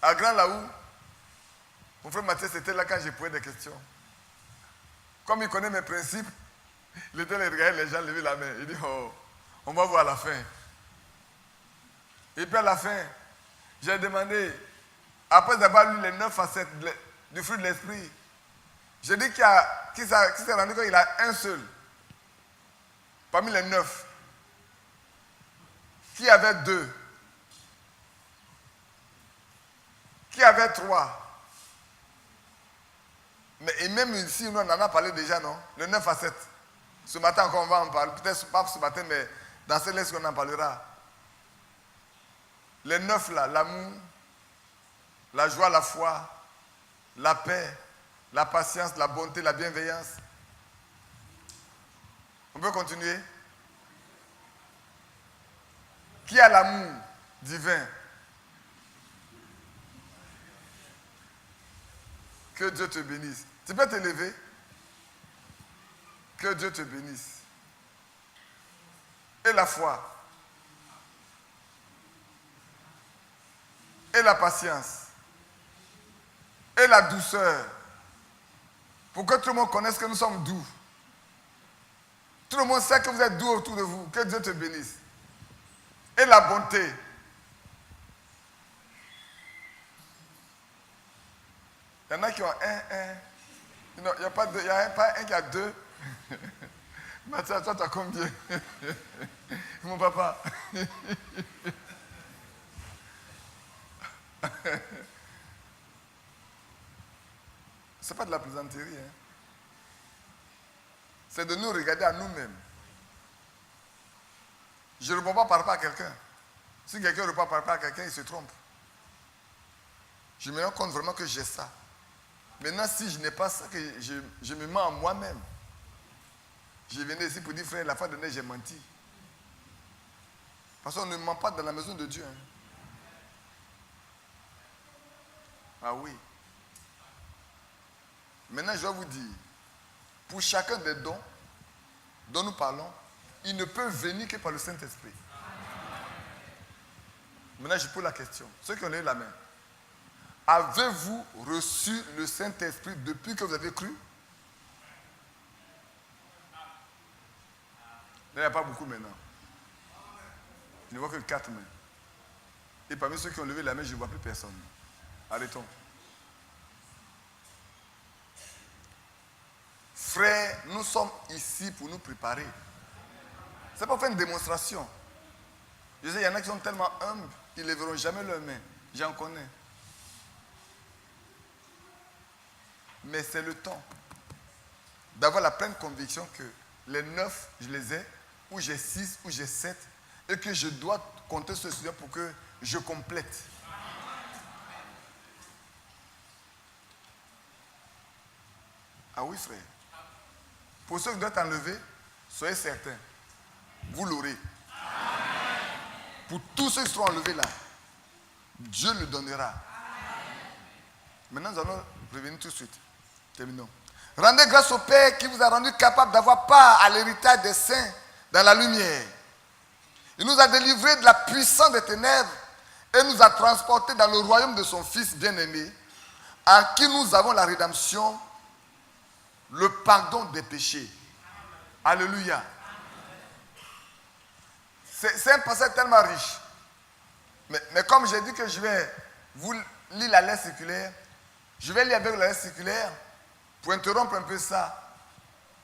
À Grand Laou, mon frère Mathieu, c'était là quand j'ai posé des questions. Comme il connaît mes principes, il était là, il regardait les gens lever la main. Il dit, oh, on va voir à la fin. Et puis à la fin, j'ai demandé, après avoir lu les 9 facettes du fruit de l'esprit, j'ai dit qui s'est rendu compte qu'il a un seul. Parmi les 9. Qui avait 2. Qui avait 3. Mais, et même ici, nous on en a parlé déjà, non? Le 9 facettes. Ce matin encore, on va en parler. Peut-être pas ce matin, mais dans cette lettre, on en parlera. Les 9 là, l'amour, la joie, la foi, la paix, la patience, la bonté, la bienveillance. On peut continuer? Qui a l'amour divin? Que Dieu te bénisse. Tu peux te lever? Que Dieu te bénisse. Et la foi. Et la patience. Et la douceur. Pour que tout le monde connaisse que nous sommes doux. Tout le monde sait que vous êtes doux autour de vous. Que Dieu te bénisse. Et la bonté. Il y en a qui ont un. Non, il n'y a pas deux. Il n'y a pas un qui a 2. Mathieu, toi, tu as combien? Mon papa. Ce n'est pas de la plaisanterie. Hein. C'est de nous regarder à nous-mêmes. Je ne réponds pas par rapport à quelqu'un. Si quelqu'un répond par rapport à quelqu'un, il se trompe. Je me rends compte vraiment que j'ai ça. Maintenant, si je n'ai pas ça, que je me mens à moi-même. Je venais ici pour dire, frère, la fois dernière, j'ai menti. Parce qu'on ne ment pas dans la maison de Dieu. Hein. Ah oui. Maintenant, je dois vous dire, pour chacun des dons dont nous parlons, il ne peut venir que par le Saint-Esprit. Maintenant, je pose la question. Ceux qui ont levé la main, avez-vous reçu le Saint-Esprit depuis que vous avez cru? Il n'y a pas beaucoup maintenant. Je ne vois que 4 mains. Et parmi ceux qui ont levé la main, je ne vois plus personne. Arrêtons. Frères, nous sommes ici pour nous préparer. Ce n'est pas pour faire une démonstration. Je sais, il y en a qui sont tellement humbles, ils ne lèveront jamais leurs mains. J'en connais. Mais c'est le temps d'avoir la pleine conviction que les 9, je les ai, ou j'ai 6, ou j'ai 7, et que je dois compter sur le Seigneur pour que je complète. Ah oui, frère. Pour ceux qui doivent enlever, soyez certains, vous l'aurez. Pour tous ceux qui seront enlevés là, Dieu le donnera. Maintenant, nous allons revenir tout de suite. Terminons. Rendez grâce au Père qui vous a rendu capable d'avoir part à l'héritage des saints dans la lumière. Il nous a délivrés de la puissance des ténèbres et nous a transportés dans le royaume de son Fils bien-aimé, en qui nous avons la rédemption, le pardon des péchés. Alléluia. C'est un passage tellement riche. Mais comme j'ai dit que je vais vous lire la lettre circulaire, je vais lire avec la lettre circulaire pour interrompre un peu ça,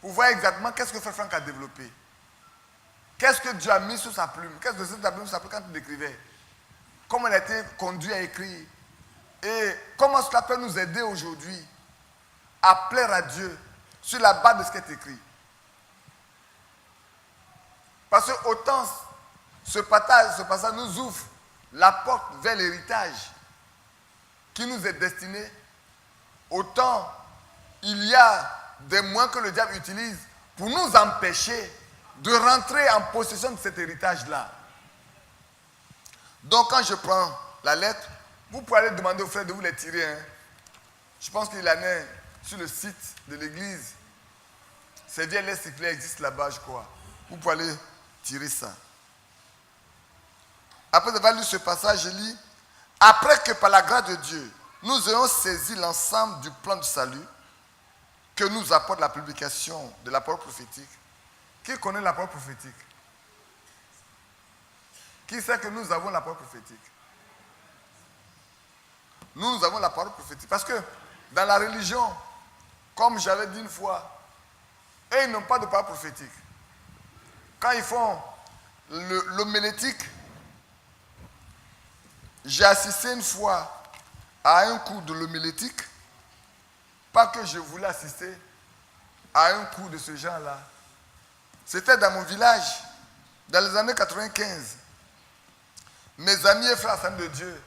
pour voir exactement qu'est-ce que Frère Franck a développé. Qu'est-ce que Dieu a mis sur sa plume? Qu'est-ce que Dieu a mis sur sa plume quand il écrivait? Comment il a été conduit à écrire? Et comment cela peut nous aider aujourd'hui à plaire à Dieu sur la base de ce qui est écrit? Parce que autant ce passage nous ouvre la porte vers l'héritage qui nous est destiné, autant il y a des moyens que le diable utilise pour nous empêcher de rentrer en possession de cet héritage-là. Donc quand je prends la lettre, vous pouvez aller demander aux frères de vous les tirer. Hein. Je pense qu'il en est sur le site de l'église. Ces vieilles lettres circulaires existent là-bas, je crois. Vous pouvez aller tirer ça. Après avoir lu ce passage, je lis, après que par la grâce de Dieu, nous ayons saisi l'ensemble du plan du salut que nous apporte la publication de la parole prophétique. Qui connaît la parole prophétique? Qui sait que nous avons la parole prophétique? Nous avons la parole prophétique. Parce que dans la religion, comme j'avais dit une fois, eux, ils n'ont pas de parole prophétique. Quand ils font l'homilétique, j'ai assisté une fois à un cours de l'homilétique. Pas que je voulais assister à un cours de ce genre-là. C'était dans mon village, dans les années 95. Mes amis et frères de Dieu,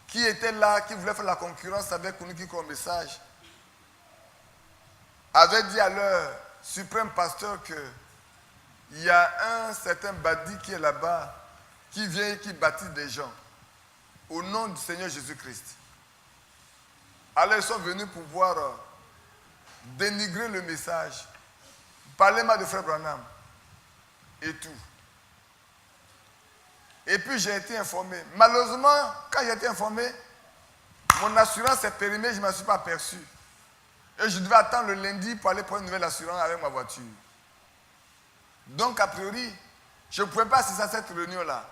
qui étaient là, qui voulaient faire la concurrence avec Kouniki comme message, avaient dit à leur suprême pasteur qu'il y a un certain Badi qui est là-bas, qui vient et qui baptise des gens au nom du Seigneur Jésus-Christ. Alors ils sont venus pour pouvoir dénigrer le message, parler mal de Frère Branham et tout. Et puis j'ai été informé. Malheureusement, quand j'ai été informé, mon assurance est périmée, je ne m'en suis pas aperçu. Et je devais attendre le lundi pour aller prendre une nouvelle assurance avec ma voiture. Donc a priori, je ne pouvais pas assister à cette réunion-là.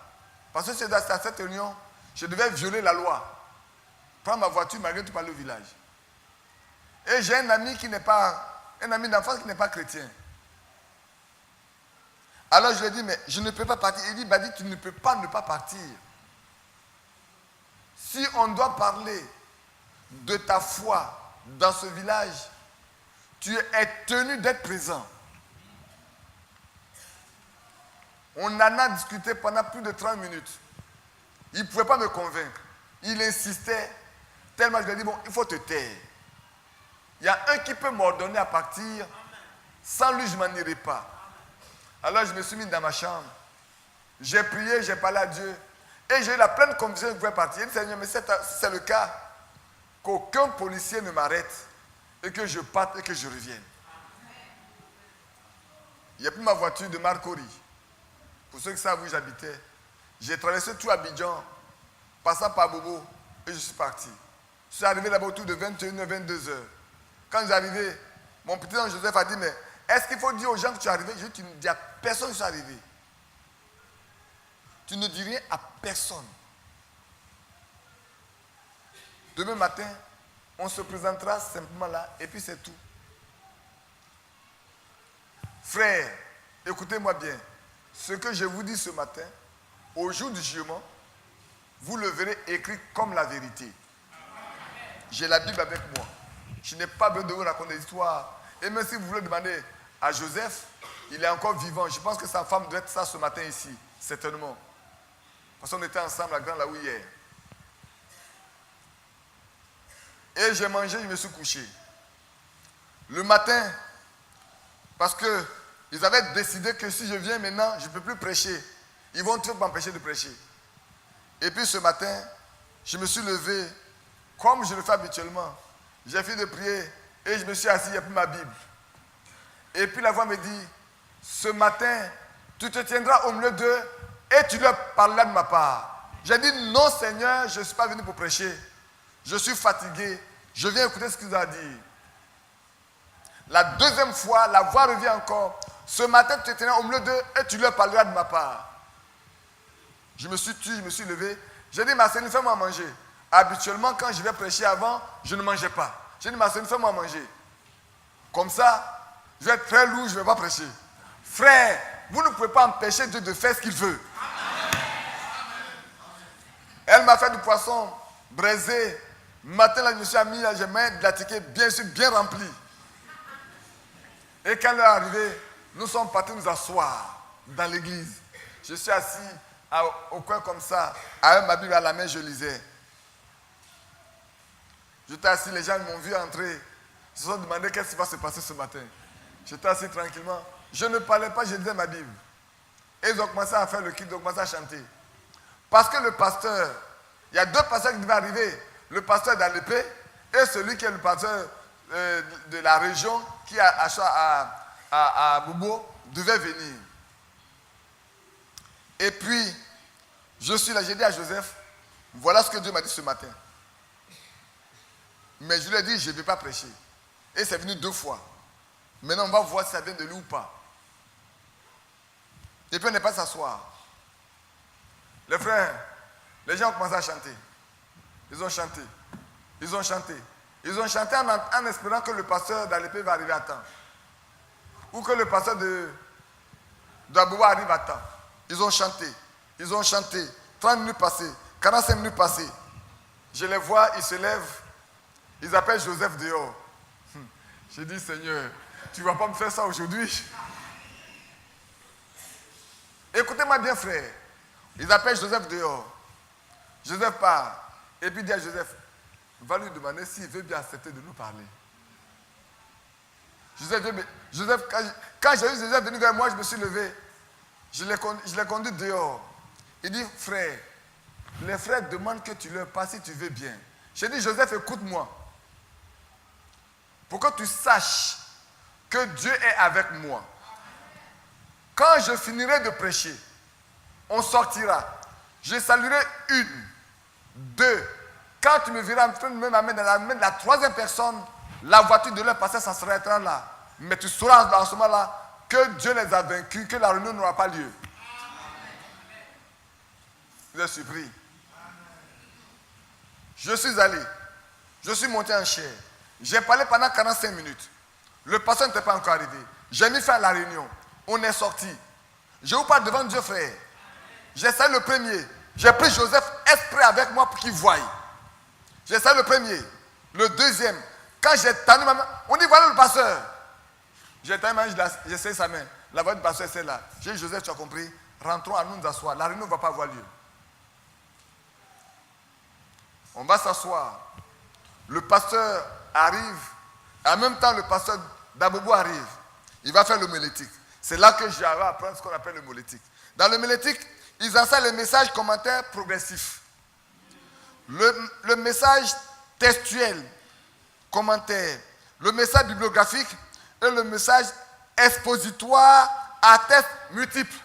Parce que si je devais assister à cette réunion, je devais violer la loi. Prendre ma voiture malgré tout pour aller au village. Et j'ai un ami qui n'est pas, un ami d'enfance qui n'est pas chrétien. Alors je lui ai dit, mais je ne peux pas partir. Il dit, Badi, tu ne peux pas ne pas partir. Si on doit parler de ta foi dans ce village, tu es tenu d'être présent. On en a discuté pendant plus de 30 minutes. Il ne pouvait pas me convaincre. Il insistait tellement, je lui ai dit, bon, il faut te taire. Il y a un qui peut m'ordonner à partir. Sans lui, je ne m'en irai pas. Alors je me suis mis dans ma chambre. J'ai prié, j'ai parlé à Dieu. Et j'ai eu la pleine conviction que je pouvais partir. Il dit, Seigneur, mais c'est le cas qu'aucun policier ne m'arrête et que je parte et que je revienne. Il n'y a plus ma voiture de Marcori. Pour ceux qui savent où j'habitais. J'ai traversé tout Abidjan, passant par Bobo, et je suis parti. Je suis arrivé là-bas autour de 21h, 22h. Quand j'ai arrivé, mon petit ange Joseph a dit, mais est-ce qu'il faut dire aux gens que tu es arrivé? Je dis, tu ne dis à personne que je suis arrivé. Tu ne dis rien à personne. Demain matin, on se présentera simplement là, et puis c'est tout. Frères, écoutez-moi bien. Ce que je vous dis ce matin, au jour du jugement, vous le verrez écrit comme la vérité. J'ai la Bible avec moi. Je n'ai pas besoin de vous raconter des histoires. Et même si vous voulez demander à Joseph, il est encore vivant. Je pense que sa femme doit être ça ce matin ici, certainement. Parce qu'on était ensemble à Grand Laou hier. Et j'ai mangé, je me suis couché. Le matin, parce qu'ils avaient décidé que si je viens maintenant, je ne peux plus prêcher. Ils vont toujours m'empêcher de prêcher. Et puis ce matin, je me suis levé, comme je le fais habituellement. J'ai fini de prier et je me suis assis, il n'y a plus ma Bible. Et puis la voix me dit, ce matin, tu te tiendras au milieu d'eux et tu leur parleras de ma part. J'ai dit, non Seigneur, je ne suis pas venu pour prêcher. Je suis fatigué, je viens écouter ce qu'ils ont à dire. La deuxième fois, la voix revient encore. Ce matin, tu te tiendras au milieu d'eux et tu leur parleras de ma part. Je me suis tué, je me suis levé. J'ai dit, ma sœur, fais-moi manger. Habituellement, quand je vais prêcher avant, je ne mangeais pas. J'ai dit, ma sœur, fais-moi manger. Comme ça, je vais être très lourd, je ne vais pas prêcher. Frère, vous ne pouvez pas empêcher Dieu de faire ce qu'il veut. Amen. Elle m'a fait du poisson braisé. Matin, là, je me suis mis, j'ai mis de la ticket bien sûr, bien remplie. Et quand elle est arrivée, nous sommes partis nous asseoir dans l'église. Je suis assis au coin comme ça, avec ma Bible à la main, je lisais. J'étais assis, les gens m'ont vu entrer. Ils se sont demandé qu'est-ce qui va se passer ce matin. J'étais assis tranquillement. Je ne parlais pas, je lisais ma Bible. Et ils ont commencé à faire le culte, ils ont commencé à chanter. Parce que le pasteur, il y a deux pasteurs qui devaient arriver. Le pasteur d'Alépé et celui qui est le pasteur de la région qui est à Bobo devait venir. Et puis, je suis là, j'ai dit à Joseph, voilà ce que Dieu m'a dit ce matin. Mais je lui ai dit, je ne vais pas prêcher. Et c'est venu 2 fois. Maintenant, on va voir si ça vient de lui ou pas. Et puis, on n'est pas s'asseoir. Les frères, les gens ont commencé à chanter. Ils ont chanté. Ils ont chanté. Ils ont chanté en espérant que le pasteur d'Alépé va arriver à temps. Ou que le pasteur d'Abouba arrive à temps. Ils ont chanté. Ils ont chanté. 30 minutes passées. 45 minutes passées. Je les vois, ils se lèvent. Ils appellent Joseph dehors. J'ai dit, Seigneur, tu ne vas pas me faire ça aujourd'hui. Écoutez-moi bien, frère. Ils appellent Joseph dehors. Joseph part. Et puis il dit à Joseph, va lui demander s'il veut bien accepter de nous parler. Joseph, quand j'ai vu Joseph venir vers moi, je me suis levé. Je l'ai conduit dehors. Il dit, frère, les frères demandent que tu leur passes si tu veux bien. J'ai dit, Joseph, écoute-moi. Pour que tu saches que Dieu est avec moi. Quand je finirai de prêcher, on sortira. Je saluerai 1, 2. Quand tu me verras en train de me mettre dans la main de la 3e personne, la voiture de leur passé, ça s'arrêtera là. Mais tu sauras en ce moment-là que Dieu les a vaincus, que la réunion n'aura pas lieu. Vous êtes surpris? Je suis allé. Je suis monté en chair. J'ai parlé pendant 45 minutes. Le pasteur n'était pas encore arrivé. J'ai mis fin à la réunion. On est sorti. Je vous parle devant Dieu, frère. J'ai salué le premier. J'ai pris Joseph exprès avec moi pour qu'il voie. J'ai salué le premier. Le deuxième. Quand j'ai tendu ma main, on dit voilà le pasteur. J'ai tendu ma main, j'ai serré sa main. La voix du pasteur, c'est là. J'ai dit, Joseph, tu as compris? Rentrons à nous asseoir. La réunion ne va pas avoir lieu. On va s'asseoir. Le pasteur arrive. En même temps, le pasteur d'Abobo arrive. Il va faire l'homilétique. C'est là que j'arrive à apprendre ce qu'on appelle l'homilétique. Dans l'homilétique, ils enseignent les messages commentaires progressifs. Le message textuel, commentaire, le message bibliographique et le message expositoire à texte multiple.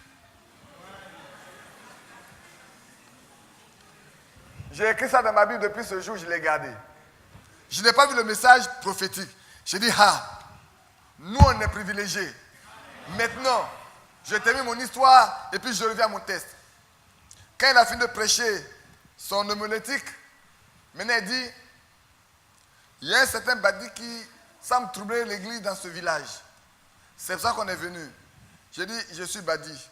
J'ai écrit ça dans ma Bible depuis ce jour, je l'ai gardé. Je n'ai pas vu le message prophétique. J'ai dit, nous on est privilégiés. Maintenant, je termine mon histoire et puis je reviens à mon texte. Quand il a fini de prêcher son homilétique, maintenant il dit, il y a un certain badi qui semble troubler l'église dans ce village. C'est pour ça qu'on est venu. J'ai dit, je suis badi.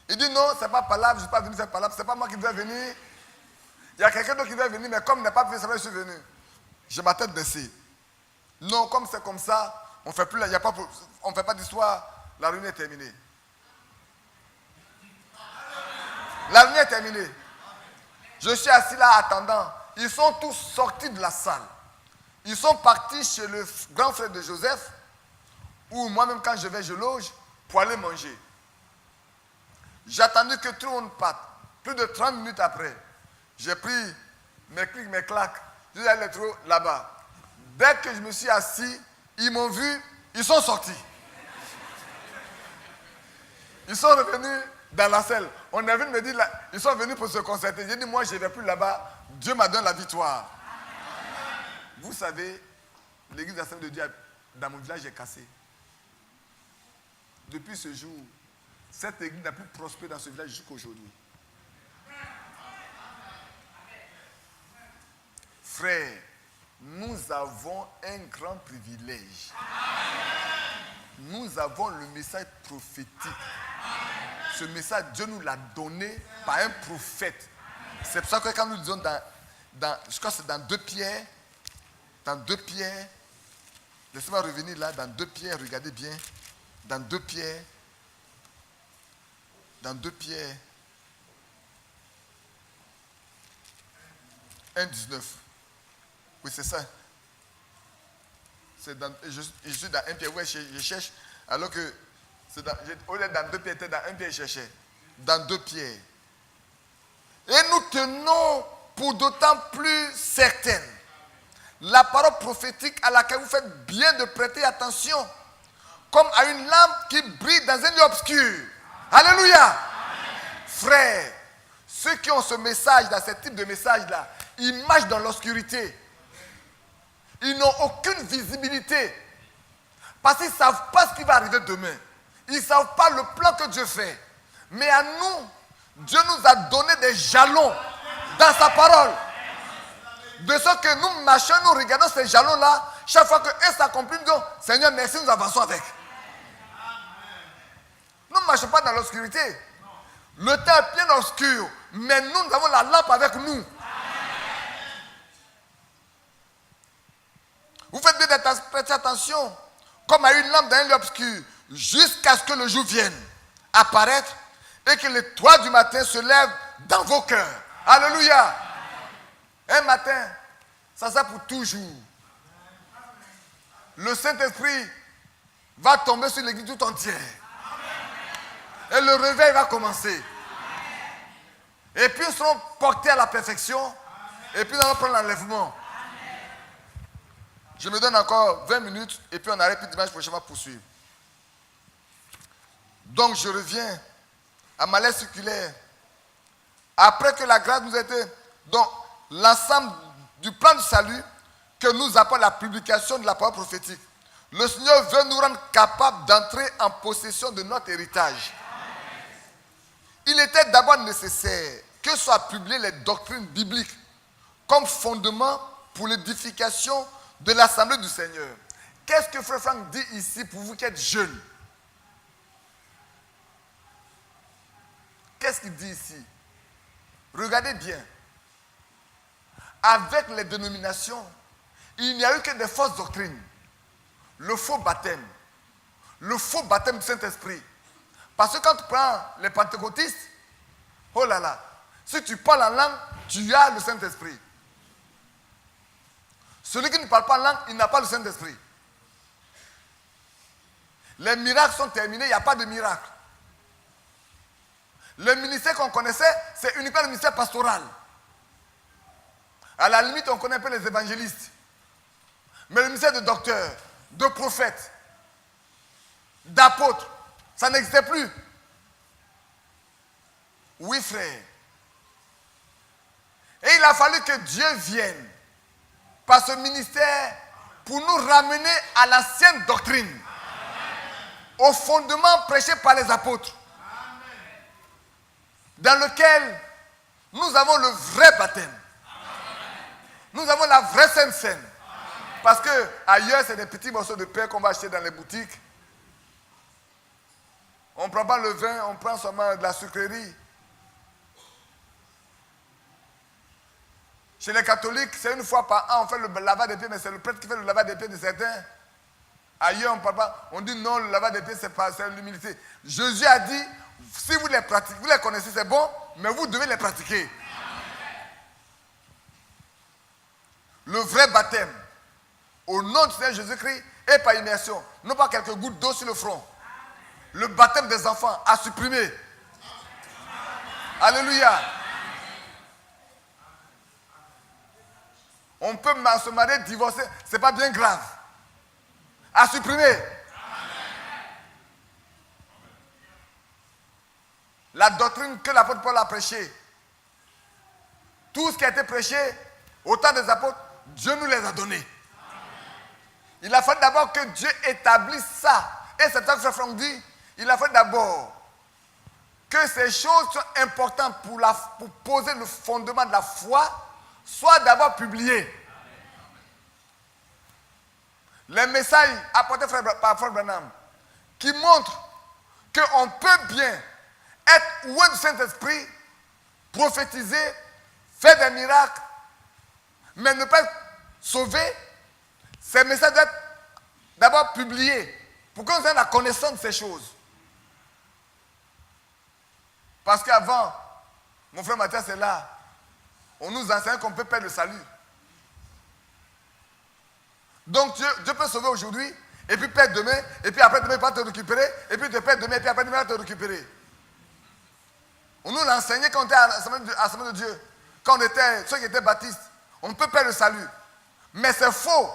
Il dit, non, c'est pas palabre, je ne suis pas venu faire palabre, c'est pas moi qui devais venir. Il y a quelqu'un d'autre qui devait venir, mais comme il n'a pas pu faire ça, je suis venu. J'ai ma tête baissée. Non, comme c'est comme ça, on fait plus, on ne fait pas d'histoire, la réunion est terminée. La réunion est terminée. Je suis assis là attendant. Ils sont tous sortis de la salle. Ils sont partis chez le grand frère de Joseph, où moi-même quand je vais, je loge, pour aller manger. J'ai attendu que tout le monde parte. Plus de 30 minutes après, j'ai pris mes clics, mes claques. Je suis allé les trouver là-bas. Dès que je me suis assis, ils m'ont vu, ils sont sortis. Ils sont revenus dans la salle. On est venu me dire, là, ils sont venus pour se concerter. J'ai dit, moi, je ne vais plus là-bas. Dieu m'a donné la victoire. Vous savez, l'église de la Sainte de Dieu dans mon village est cassée. Depuis ce jour, cette église n'a plus prospéré dans ce village jusqu'à aujourd'hui. Frères, nous avons un grand privilège. Nous avons le message prophétique. Ce message, Dieu nous l'a donné par un prophète. C'est pour ça que quand nous disons je crois que c'est dans 2 Pierre, laissez-moi revenir là, dans 2 Pierre, regardez bien, dans 2 Pierre, 1,19. Oui, c'est ça. Je suis dans 1 Pierre, ouais, je cherche, alors que au lieu dans 2 Pierre, dans 1 Pierre, je cherchais. Dans 2 Pierre. Et nous tenons pour d'autant plus certaine la parole prophétique à laquelle vous faites bien de prêter attention. comme à une lampe qui brille dans un lieu obscur. Alléluia. Frères, ceux qui ont ce message, dans ce type de message-là, ils marchent dans l'obscurité. Ils n'ont aucune visibilité. Parce qu'ils ne savent pas ce qui va arriver demain. Ils ne savent pas le plan que Dieu fait. Mais à nous, Dieu nous a donné des jalons dans sa parole. De sorte que nous marchons, nous regardons ces jalons-là. Chaque fois qu'un s'accomplit, nous disons, Seigneur, merci, nous avançons avec. Nous ne marchons pas dans l'obscurité. Le temps est bien obscur, mais nous avons la lampe avec nous. Vous faites bien de prêter attention, comme à une lampe dans un lieu obscur, jusqu'à ce que le jour vienne apparaître et que l'étoile du matin se lève dans vos cœurs. Alléluia. Un matin, ça sera pour toujours. Le Saint-Esprit va tomber sur l'église tout entière. Et le réveil va commencer. Et puis ils seront portés à la perfection. Et puis nous allons prendre l'enlèvement. Je me donne encore 20 minutes et puis on arrête, puis dimanche prochain on va poursuivre. Donc je reviens à ma lettre circulaire. Après que la grâce nous a été... Donc l'ensemble du plan du salut que nous apporte la publication de la parole prophétique. Le Seigneur veut nous rendre capables d'entrer en possession de notre héritage. Il était d'abord nécessaire que soient publiées les doctrines bibliques comme fondement pour l'édification de l'Assemblée du Seigneur. Qu'est-ce que Frère Franck dit ici pour vous qui êtes jeunes? Qu'est-ce qu'il dit ici? Regardez bien. Avec les dénominations, il n'y a eu que des fausses doctrines. Le faux baptême du Saint-Esprit. Parce que quand tu prends les pentecôtistes, oh là là, si tu parles en langue, tu as le Saint-Esprit. Celui qui ne parle pas en langue, il n'a pas le Saint-Esprit. Les miracles sont terminés, il n'y a pas de miracle. Le ministère qu'on connaissait, c'est uniquement le ministère pastoral. À la limite, on connaît un peu les évangélistes. Mais le ministère de docteurs, de prophètes, d'apôtres, ça n'existait plus. Oui, frère. Et il a fallu que Dieu vienne par ce ministère pour nous ramener à l'ancienne doctrine, au fondement prêché par les apôtres, dans lequel nous avons le vrai baptême. Nous avons la vraie Sainte Seine. Parce que ailleurs, c'est des petits morceaux de pain qu'on va acheter dans les boutiques. On ne prend pas le vin, on prend seulement de la sucrerie. Chez les catholiques, c'est une fois par an, on fait le lavage des pieds, mais c'est le prêtre qui fait le lavage des pieds de certains. Ailleurs, on ne parle pas. On dit non, le lavage des pieds, c'est l'humilité. Jésus a dit, si vous les pratiquez, vous les connaissez, c'est bon, mais vous devez les pratiquer. Le vrai baptême, au nom du Seigneur Jésus-Christ, et par immersion, non pas quelques gouttes d'eau sur le front. Le baptême des enfants a supprimé. Alléluia. On peut se marier, divorcer, ce n'est pas bien grave. A supprimé. La doctrine que l'apôtre Paul a prêchée, tout ce qui a été prêché au temps des apôtres, Dieu nous les a donnés. Il a fallu d'abord que Dieu établisse ça. Et c'est ça que Frère Franck dit. Il a fallu d'abord que ces choses sont importantes pour poser le fondement de la foi, soient d'abord publiées. Les messages apportés par Frère Branham, qui montrent qu'on peut bien être loin du Saint-Esprit, prophétiser, faire des miracles, mais ne pas être sauvé. Ces messages doivent être d'abord publiés pour qu'on ait la connaissance de ces choses. Parce qu'avant, mon frère Mathias est là, on nous enseigne qu'on peut perdre le salut. Donc Dieu peut sauver aujourd'hui, et puis perdre demain, et puis après demain il va te récupérer, et puis te perdre demain, et puis après demain il va te récupérer. On nous l'a enseigné quand on était à l'Assemblée de Dieu, quand on était ceux qui étaient baptistes. On peut perdre le salut. Mais c'est faux.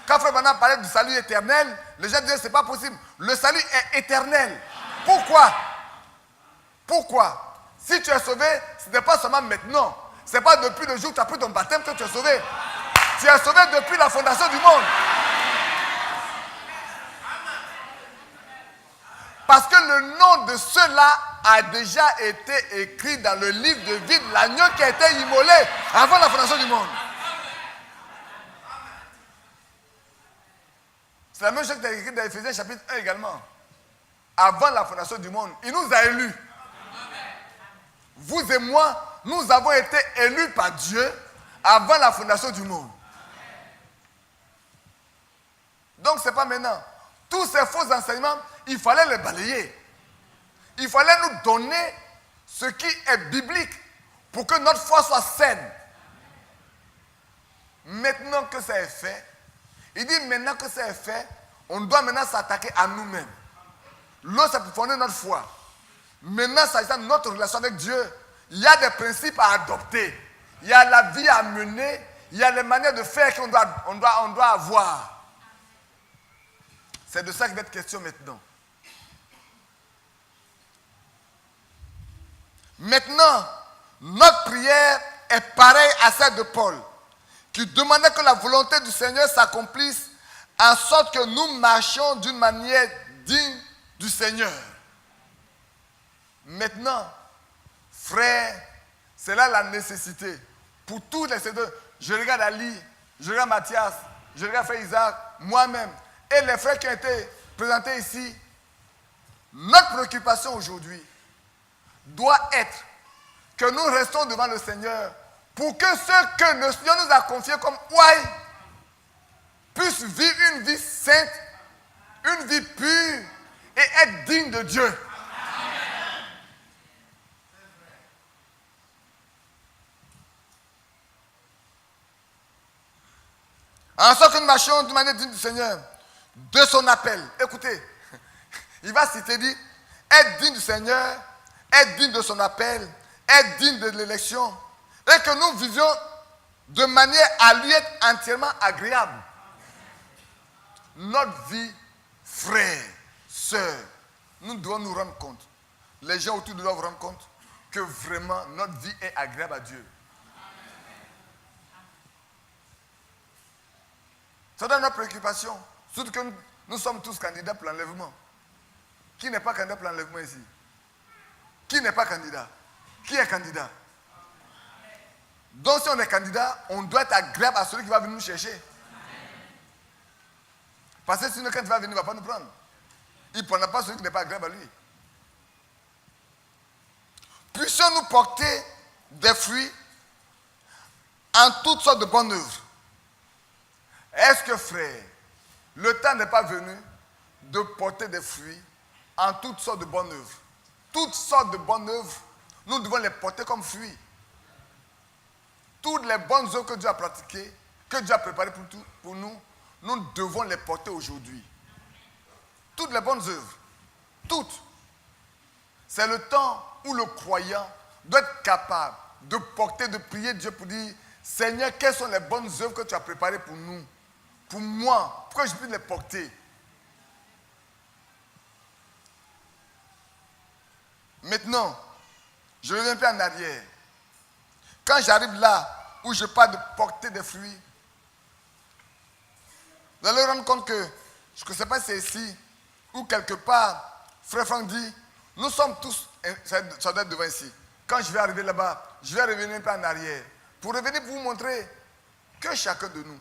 Quand Frère Branham parlait du salut éternel, les gens disaient c'est pas possible. Le salut est éternel. Pourquoi? Pourquoi? Si tu es sauvé, ce n'est pas seulement maintenant. Ce n'est pas depuis le jour où tu as pris ton baptême que tu es sauvé. Tu es sauvé depuis la fondation du monde. Parce que le nom de ceux-là a déjà été écrit dans le livre de vie de l'agneau qui a été immolé avant la fondation du monde. C'est la même chose qui est écrit dans Éphésiens chapitre 1 également. Avant la fondation du monde, il nous a élus. Vous et moi, nous avons été élus par Dieu avant la fondation du monde. Donc ce n'est pas maintenant. Tous ces faux enseignements, il fallait les balayer. Il fallait nous donner ce qui est biblique pour que notre foi soit saine. Maintenant que ça est fait, il dit maintenant que ça est fait, on doit maintenant s'attaquer à nous-mêmes. L'autre, c'est pour fonder notre foi. Maintenant, s'agissant de notre relation avec Dieu, il y a des principes à adopter. Il y a la vie à mener. Il y a les manières de faire qu'on doit avoir. C'est de ça qu'il va être question maintenant. Maintenant, notre prière est pareille à celle de Paul, qui demandait que la volonté du Seigneur s'accomplisse en sorte que nous marchions d'une manière digne du Seigneur. Maintenant, frère, c'est là la nécessité. Pour tous les sénateurs, je regarde Ali, je regarde Mathias, je regarde Frère Isaac, moi-même, et les frères qui ont été présentés ici. Notre préoccupation aujourd'hui doit être que nous restons devant le Seigneur pour que ceux que le Seigneur nous a confiés comme ouailles puissent vivre une vie sainte, une vie pure et être dignes de Dieu. En sorte que nous marchions d'une manière digne du Seigneur, de son appel. Écoutez, il va citer, dit, être digne du Seigneur, être digne de son appel, être digne de l'élection, et que nous vivions de manière à lui être entièrement agréable. Notre vie, frères, sœurs, nous devons nous rendre compte, les gens autour de nous doivent rendre compte que vraiment notre vie est agréable à Dieu. C'est dans notre préoccupation. Surtout que nous sommes tous candidats pour l'enlèvement. Qui n'est pas candidat pour l'enlèvement ici? Qui n'est pas candidat? Qui est candidat? Donc si on est candidat, on doit être agréable à celui qui va venir nous chercher. Parce que sinon quand il va venir, il ne va pas nous prendre. Il ne prendra pas celui qui n'est pas agréable à lui. Puissions-nous porter des fruits en toutes sortes de bonnes œuvres. Est-ce que, frère, le temps n'est pas venu de porter des fruits en toutes sortes de bonnes œuvres? Toutes sortes de bonnes œuvres, nous devons les porter comme fruits. Toutes les bonnes œuvres que Dieu a pratiquées, que Dieu a préparées pour nous, nous devons les porter aujourd'hui. Toutes les bonnes œuvres, toutes. C'est le temps où le croyant doit être capable de porter, de prier Dieu pour dire, Seigneur, quelles sont les bonnes œuvres que tu as préparées pour nous? Pour moi, pourquoi je peux les porter? Maintenant, je reviens un peu en arrière. Quand j'arrive là où je parle de porter des fruits, vous allez vous rendre compte que, je ne sais pas si c'est ici, ou quelque part, Frère Franck dit, nous sommes tous, ça doit être devant ici. Quand je vais arriver là-bas, je vais revenir un peu en arrière, pour revenir pour vous montrer que chacun de nous,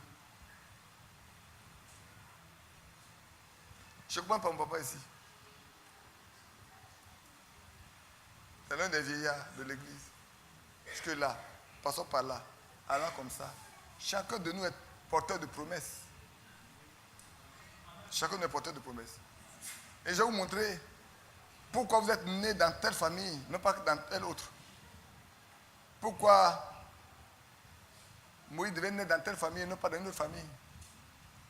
je ne comprends pas mon papa ici. C'est l'un des vieillards de l'église. Jusque là, passons par là, allant comme ça. Chacun de nous est porteur de promesses. Chacun de nous est porteur de promesses. Et je vais vous montrer pourquoi vous êtes né dans telle famille, non pas dans telle autre. Pourquoi Moïse devait naître dans telle famille et non pas dans une autre famille.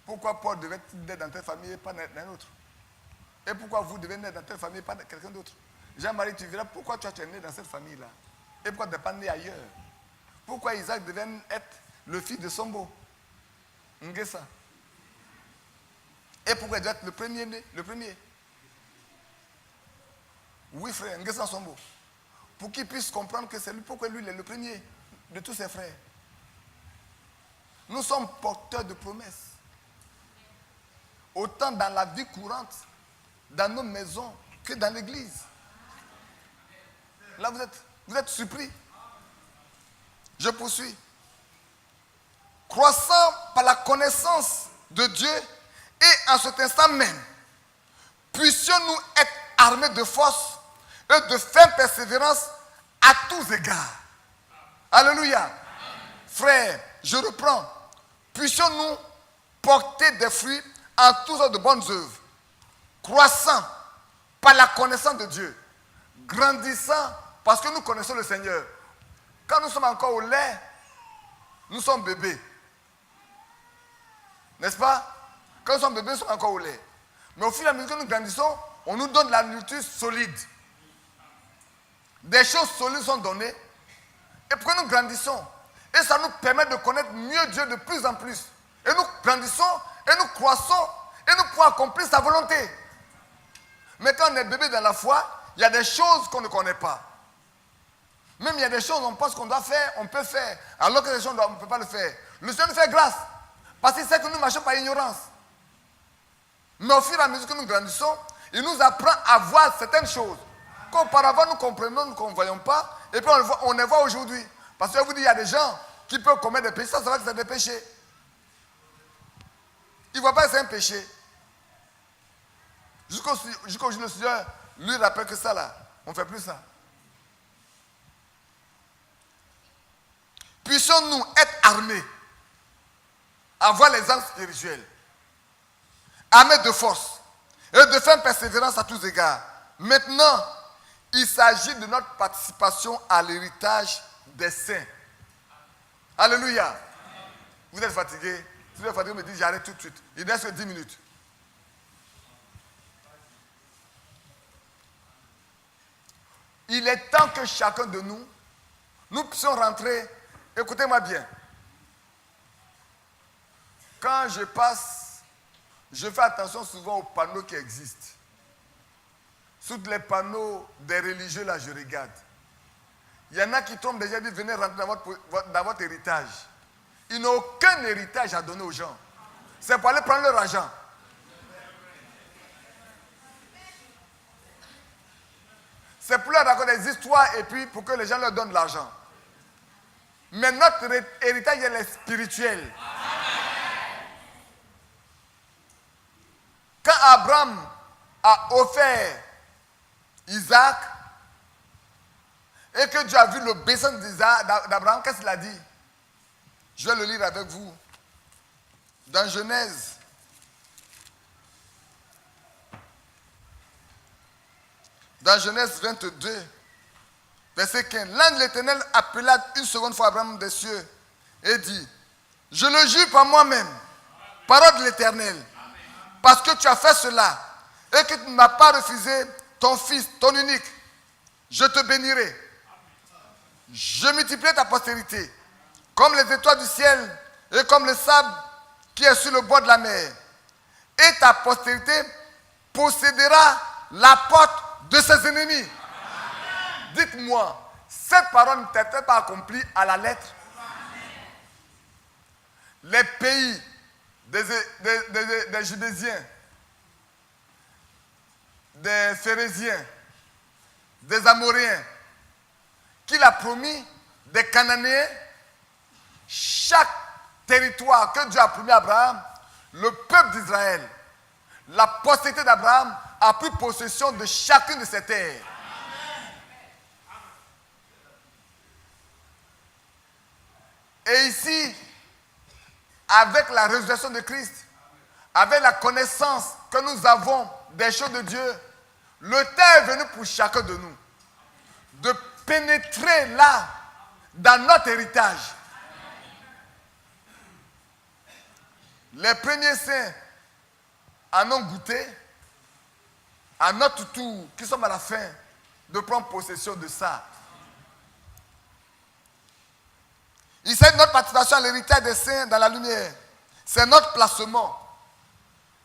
Pourquoi Paul devait naître dans telle famille et pas dans une autre. Et pourquoi vous devez naître dans telle famille et pas dans quelqu'un d'autre. Jean-Marie, tu verras pourquoi tu es né dans cette famille-là. Et pourquoi tu n'es pas né ailleurs. Pourquoi Isaac devait être le fils de Sombo, Ngessa. Et pourquoi il doit être le premier né? Le premier. Oui, frère, Nguessan Sombo. Pour qu'il puisse comprendre que c'est lui, pourquoi lui il est le premier de tous ses frères. Nous sommes porteurs de promesses. Autant dans la vie courante, dans nos maisons, que dans l'église. Là, vous êtes surpris. Je poursuis. Croissant par la connaissance de Dieu et en cet instant même, puissions-nous être armés de force et de ferme persévérance à tous égards. Alléluia. Frères, je reprends. Puissions-nous porter des fruits en toutes sortes de bonnes œuvres, croissant par la connaissance de Dieu, grandissant parce que nous connaissons le Seigneur. Quand nous sommes encore au lait, nous sommes bébés. N'est-ce pas? Quand nous sommes bébés, nous sommes encore au lait. Mais au fur et à mesure que nous grandissons, on nous donne la nourriture solide. Des choses solides sont données. Et pour que nous grandissons, et ça nous permet de connaître mieux Dieu de plus en plus. Et nous grandissons, et nous croissons, et nous pouvons accomplir sa volonté. Mais quand on est bébé dans la foi, il y a des choses qu'on ne connaît pas. Même il y a des choses qu'on pense qu'on doit faire, on peut faire. Alors que les choses, on ne peut pas le faire. Le Seigneur nous fait grâce. Parce qu'il sait que nous marchons par ignorance. Mais au fur et à mesure que nous grandissons, il nous apprend à voir certaines choses qu'auparavant nous comprenons, nous ne voyons pas. Et puis on les voit aujourd'hui. Parce que je vous dis, il y a des gens qui peuvent commettre des péchés sans savoir que c'est des péchés. Ils ne voient pas que c'est un péché. Jusqu'au jour le Seigneur lui rappelle que ça là, on ne fait plus ça. Puissions-nous être armés, avoir les armes spirituelles, armés de force et de faire persévérance à tous égards. Maintenant, il s'agit de notre participation à l'héritage des saints. Alléluia. Vous êtes fatigué? Si vous êtes fatigué, me dites j'arrête tout de suite. Il ne reste que 10 minutes. Il est temps que chacun de nous puissions rentrer. Écoutez-moi bien. Quand je passe, je fais attention souvent aux panneaux qui existent. Sur les panneaux des religieux, là, je regarde. Il y en a qui tombent déjà et disent venez rentrer dans votre héritage. Ils n'ont aucun héritage à donner aux gens. C'est pour aller prendre leur argent. C'est pour leur raconter des histoires et puis pour que les gens leur donnent de l'argent. Mais notre héritage, il est spirituel. Quand Abraham a offert Isaac et que Dieu a vu l'obéissance d'Abraham, qu'est-ce qu'il a dit? Je vais le lire avec vous. Dans Genèse. Dans Genèse 22, verset 15. L'ange de l'Éternel appela une seconde fois Abraham des cieux et dit, je le jure par moi-même, parole de l'Éternel, parce que tu as fait cela et que tu ne m'as pas refusé ton fils, ton unique, je te bénirai. Je multiplierai ta postérité comme les étoiles du ciel et comme le sable qui est sur le bord de la mer. Et ta postérité possédera la porte de ses ennemis. Dites-moi, cette parole n'était pas accomplie à la lettre? Les pays des Judésiens, des Phérésiens, des Amoréens, qu'il a promis, des Cananéens, chaque territoire que Dieu a promis à Abraham, le peuple d'Israël, la postérité d'Abraham a pris possession de chacune de ces terres. Et ici, avec la résurrection de Christ, avec la connaissance que nous avons des choses de Dieu, le temps est venu pour chacun de nous de pénétrer là, dans notre héritage. Les premiers saints en ont goûté, à notre tour, qui sommes à la fin, de prendre possession de ça. Il s'agit de notre participation à l'héritage des saints dans la lumière. C'est notre placement.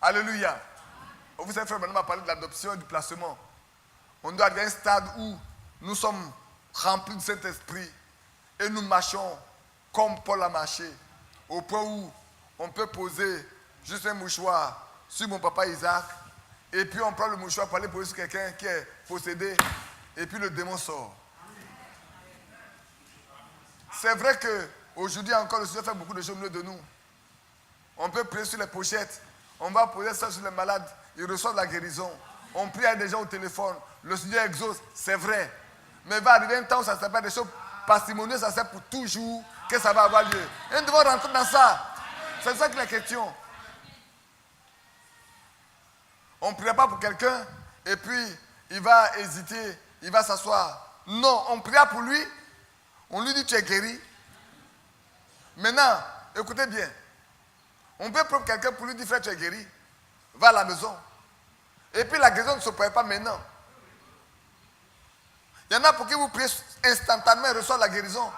Alléluia. Vous savez, frère, maintenant, on va parler de l'adoption et du placement. On doit arriver à un stade où nous sommes remplis de Saint-Esprit et nous marchons comme Paul a marché, au point où on peut poser juste un mouchoir sur mon papa Isaac, et puis on prend le mouchoir pour aller poser sur quelqu'un qui est possédé, et puis le démon sort. C'est vrai qu'aujourd'hui encore, le Seigneur fait beaucoup de choses au milieu de nous. On peut prier sur les pochettes, on va poser ça sur les malades, ils reçoivent la guérison. On prie à des gens au téléphone, le Seigneur exauce, c'est vrai. Mais il va arriver un temps où ça ne s'appelle des choses parcimonieuses, ça sert pour toujours que ça va avoir lieu. Et nous devons rentrer dans ça. C'est ça que la question. On ne prie pas pour quelqu'un et puis il va hésiter, il va s'asseoir. Non, on prie pour lui, on lui dit tu es guéri. Maintenant, écoutez bien. On peut prendre quelqu'un pour lui dire frère tu es guéri. Va à la maison. Et puis la guérison ne se prépare pas maintenant. Il y en a pour qui vous priez instantanément et reçoivent la guérison.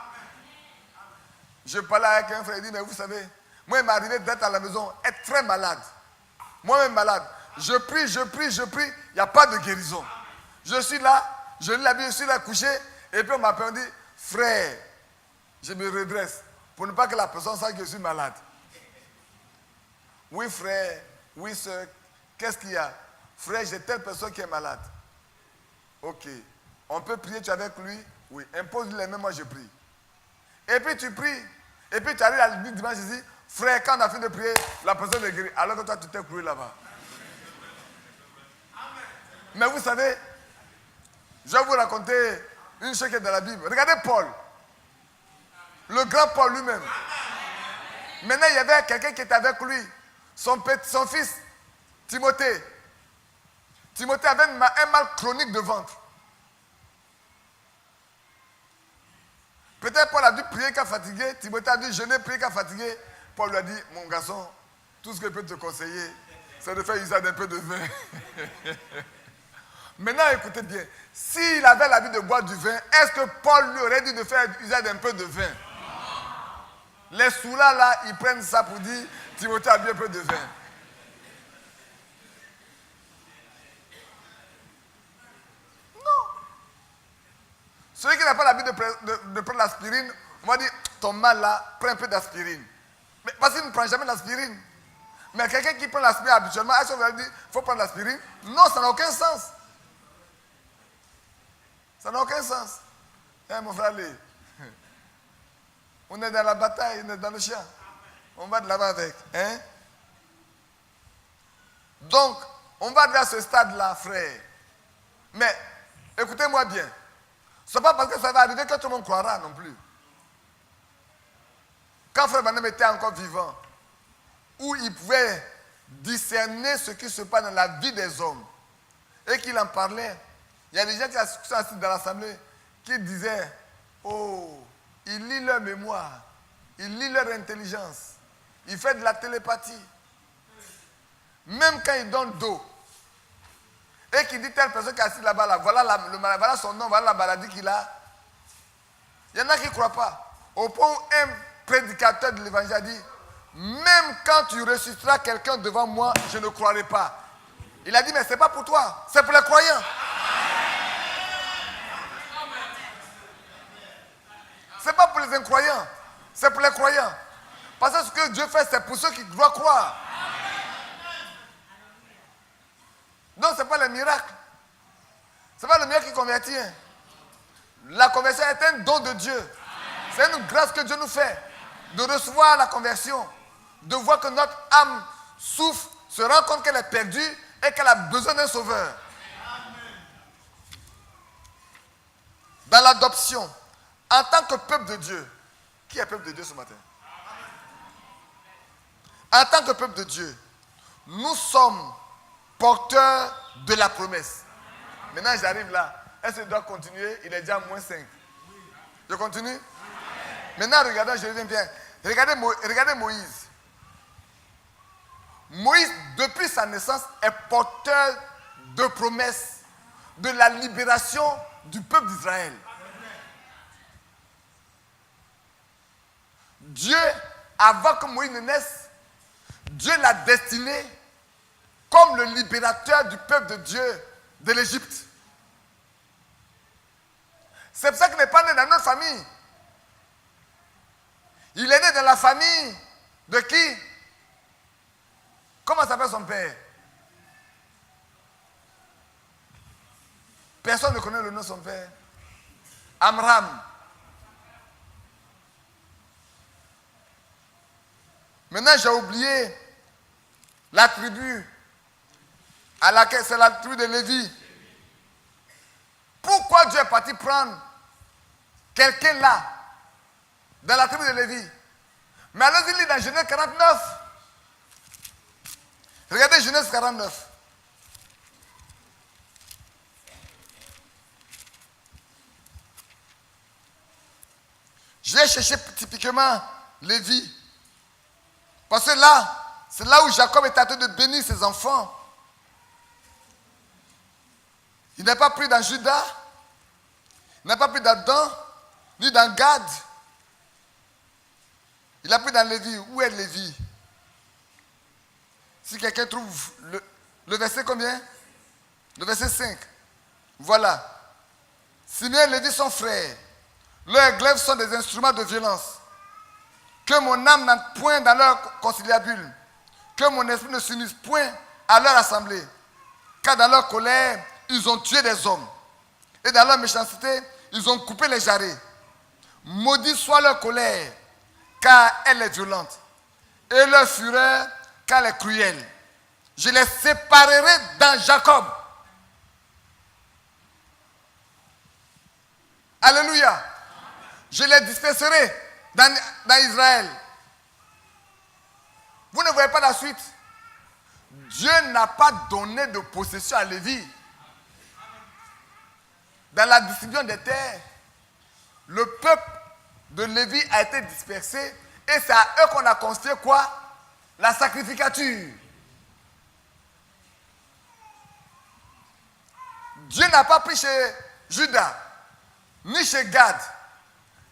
Je parlais avec un frère, il dit, mais vous savez, moi il m'est arrivé d'être à la maison, être très malade. Moi-même malade. Je prie, il n'y a pas de guérison. Je suis là, je lis la Bible, je suis là couché, et puis on m'appelle, on dit, frère, je me redresse, pour ne pas que la personne sache que je suis malade. Oui frère, oui soeur, qu'est-ce qu'il y a? Frère, j'ai telle personne qui est malade. Ok. On peut prier, tu es avec lui? Oui. Impose-lui les mains, moi je prie. Et puis tu pries. Et puis tu arrives à l'église dimanche ici. Frère, quand on a fini de prier, la personne est guérie. Alors que toi, tu t'es cloué là-bas. Mais vous savez, je vais vous raconter une chose qui est dans la Bible. Regardez Paul. Le grand Paul lui-même. Maintenant, il y avait quelqu'un qui était avec lui. Son fils, Timothée. Timothée avait un mal chronique de ventre. Peut-être Paul a dû prier qu'à fatiguer. Timothée a dû jeûner, prier qu'à fatiguer. Paul lui a dit, mon garçon, tout ce que je peux te conseiller, c'est de faire usage d'un peu de vin. Maintenant, écoutez bien. S'il avait l'habitude de boire du vin, est-ce que Paul lui aurait dit de faire usage d'un peu de vin? Les soulats là, ils prennent ça pour dire, Timothée a bu un peu de vin. Celui qui n'a pas l'habitude de prendre l'aspirine, on va dire, ton mal là, prends un peu d'aspirine. Mais parce qu'il ne prend jamais l'aspirine. Mais quelqu'un qui prend l'aspirine habituellement, est-ce qu'on va dire, il faut prendre l'aspirine? Non, ça n'a aucun sens. Ça n'a aucun sens. Hein, mon frère, allez. On est dans la bataille, on est dans le champ. On va de l'avant avec. Hein? Donc, on va arriver à ce stade-là, frère. Mais, écoutez-moi bien. Ce n'est pas parce que ça va arriver que tout le monde croira non plus. Quand Frère Branham était encore vivant, où il pouvait discerner ce qui se passe dans la vie des hommes, et qu'il en parlait, il y a des gens qui sont assis dans l'assemblée qui disaient, oh, il lit leur mémoire, il lit leur intelligence, il fait de la télépathie. Même quand il donne d'eau, et qu'il dit telle personne qui est assise là-bas, là, voilà son nom, voilà la maladie qu'il a. Il y en a qui ne croient pas. Au point où un prédicateur de l'évangile a dit, même quand tu ressusciteras quelqu'un devant moi, je ne croirai pas. Il a dit, mais ce n'est pas pour toi, c'est pour les croyants. Ce n'est pas pour les incroyants, c'est pour les croyants. Parce que ce que Dieu fait, c'est pour ceux qui doivent croire. Donc, ce n'est pas le miracle. Ce n'est pas le miracle qui convertit. Hein. La conversion est un don de Dieu. C'est une grâce que Dieu nous fait. De recevoir la conversion. De voir que notre âme souffre, se rend compte qu'elle est perdue et qu'elle a besoin d'un sauveur. Dans l'adoption, en tant que peuple de Dieu. Qui est peuple de Dieu ce matin? En tant que peuple de Dieu, nous sommes porteur de la promesse. Maintenant, j'arrive là. Est-ce que je dois continuer? Il est déjà moins 5. Je continue? Maintenant, regardez, je reviens bien. Regardez Moïse. Moïse, depuis sa naissance, est porteur de promesses de la libération du peuple d'Israël. Dieu, avant que Moïse ne naisse, Dieu l'a destiné comme le libérateur du peuple de Dieu de l'Égypte. C'est pour ça qu'il n'est pas né dans notre famille. Il est né dans la famille de qui? Comment s'appelle son père? Personne ne connaît le nom de son père. Amram. Maintenant, j'ai oublié la tribu à laquelle c'est la tribu de Lévi. Pourquoi Dieu est parti prendre quelqu'un là, dans la tribu de Lévi? Mais alors il lit dans Genèse 49. Regardez Genèse 49. Je vais chercher typiquement Lévi. Parce que là, c'est là où Jacob est en train de bénir ses enfants. Il n'est pas pris dans Juda, il n'a pas pris dans Dan, ni dans Gad. Il a pris dans Lévi. Où est Lévi? Si quelqu'un trouve le verset combien? Le verset 5. Voilà. Simeon et Lévi sont frères. Leurs glaives sont des instruments de violence. Que mon âme n'entre point dans leur conciliabule. Que mon esprit ne s'unisse point à leur assemblée. Car dans leur colère, ils ont tué des hommes. Et dans leur méchanceté, ils ont coupé les jarrets. Maudit soit leur colère, car elle est violente. Et leur fureur, car elle est cruelle. Je les séparerai dans Jacob. Alléluia. Je les disperserai dans Israël. Vous ne voyez pas la suite. Dieu n'a pas donné de possession à Lévi. Dans la distribution des terres, le peuple de Lévi a été dispersé et c'est à eux qu'on a confié quoi? La sacrificature. Dieu n'a pas pris chez Judas, ni chez Gad,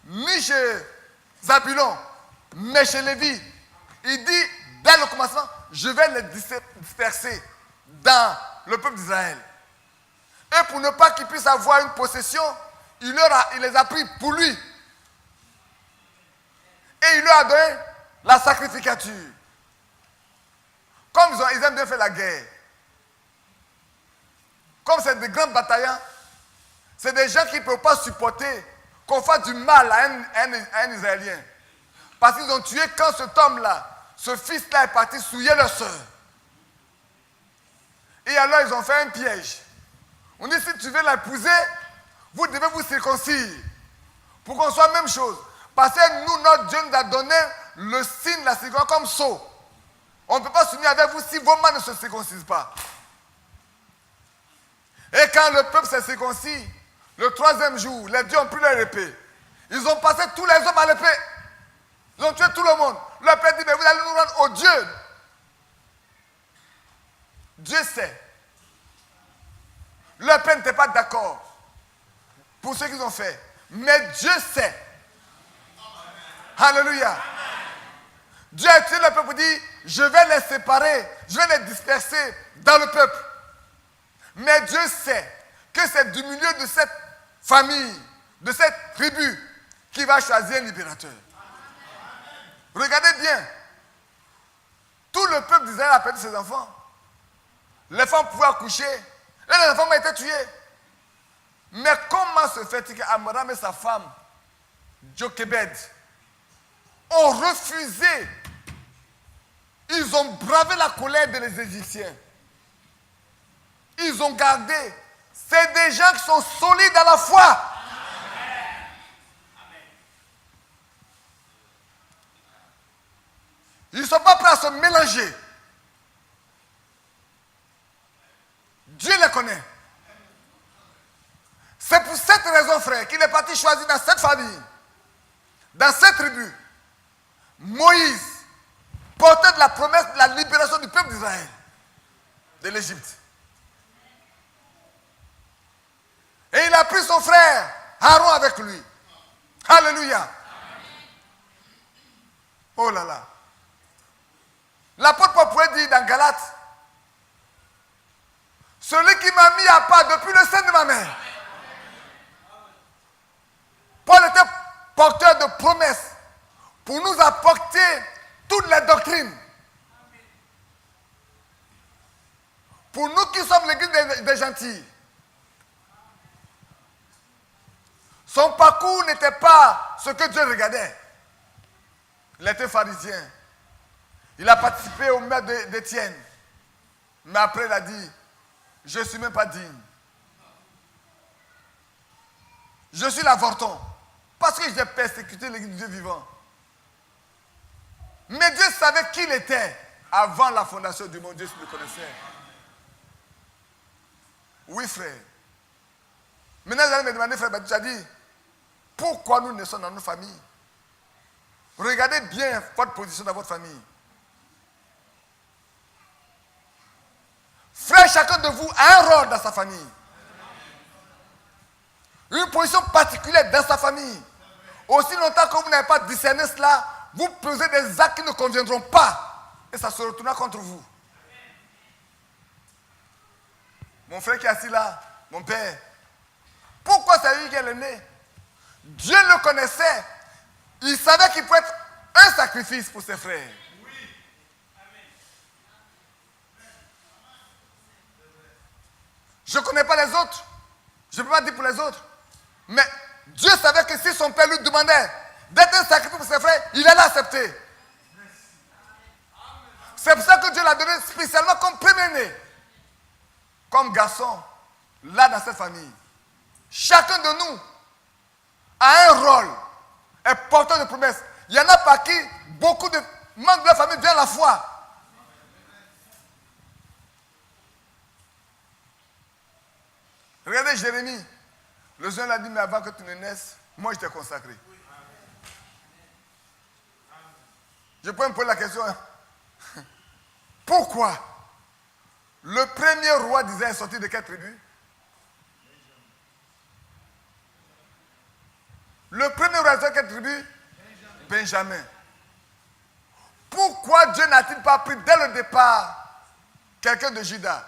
ni chez Zabulon, mais chez Lévi. Il dit, dès le commencement, je vais les disperser dans le peuple d'Israël. Et pour ne pas qu'ils puissent avoir une possession, il les a pris pour lui. Et il leur a donné la sacrificature. Comme ils aiment bien faire la guerre. Comme c'est des grands bataillons, c'est des gens qui ne peuvent pas supporter qu'on fasse du mal à un Israélien. Parce qu'ils ont tué quand cet homme-là, ce fils-là est parti souiller leur soeur. Et alors ils ont fait un piège. On dit, si tu veux l'épouser, vous devez vous circoncire. Pour qu'on soit la même chose. Parce que nous, notre Dieu nous a donné le signe de la circoncision comme sceau. On ne peut pas s'unir avec vous si vos mains ne se circoncisent pas. Et quand le peuple s'est circoncis, le troisième jour, les dieux ont pris leur épée. Ils ont passé tous les hommes à l'épée. Ils ont tué tout le monde. Le père dit, mais vous allez nous rendre au Dieu. Dieu sait. Le père n'était pas d'accord pour ce qu'ils ont fait. Mais Dieu sait. Alléluia. Dieu a tué le peuple pour dire, je vais les séparer, je vais les disperser dans le peuple. Mais Dieu sait que c'est du milieu de cette famille, de cette tribu, qui va choisir un libérateur. Regardez bien. Tout le peuple d'Israël a perdu ses enfants. Les femmes pouvaient accoucher. Et les enfants ont été tués. Mais comment se fait-il qu'Amram et sa femme, Jochebed, ont refusé? Ils ont bravé la colère des Égyptiens. Ils ont gardé. C'est des gens qui sont solides à la foi. Ils ne sont pas prêts à se mélanger. Dieu les connaît. C'est pour cette raison, frère, qu'il est parti choisir dans cette famille, dans cette tribu, Moïse, porteur de la promesse de la libération du peuple d'Israël, de l'Égypte. Et il a pris son frère Aaron avec lui. Alléluia. Oh là là. L'apôtre Paul pouvait dire dans Galates, Celui qui m'a mis à part depuis le sein de ma mère. Paul était porteur de promesses pour nous apporter toutes les doctrines. Pour nous qui sommes l'église des gentils. Son parcours n'était pas ce que Dieu regardait. Il était pharisien. Il a participé au meurtre d'Étienne. Mais après, il a dit, je ne suis même pas digne. Je suis l'avorton. Parce que j'ai persécuté l'église de Dieu vivant. Mais Dieu savait qui il était avant la fondation du monde. Dieu le connaissait. Oui, frère. Maintenant, vous allez me demander, frère, tu as dit, pourquoi nous naissons dans nos familles? Regardez bien votre position dans votre famille. Frère, chacun de vous a un rôle dans sa famille. Une position particulière dans sa famille. Aussi longtemps que vous n'avez pas discerné cela, vous posez des actes qui ne conviendront pas. Et ça se retournera contre vous. Mon frère qui est assis là, mon père, pourquoi c'est lui qui est né? Dieu le connaissait. Il savait qu'il pouvait être un sacrifice pour ses frères. Je ne connais pas les autres. Je ne peux pas dire pour les autres. Mais Dieu savait que si son père lui demandait d'être un sacrifice pour ses frères, il allait accepter. C'est pour ça que Dieu l'a donné spécialement comme premier-né. Comme garçon, là dans cette famille. Chacun de nous a un rôle, est porteur de promesses. Il y en a par qui beaucoup de membres de la famille viennent à la foi. Regardez Jérémie. Le Seigneur l'a dit, mais avant que tu ne naisses, moi je t'ai consacré. Je peux me poser la question. Pourquoi le premier roi d'Israël est sorti de quelle tribu? Le premier roi de quelle tribu? Benjamin. Pourquoi Dieu n'a-t-il pas pris dès le départ quelqu'un de Juda?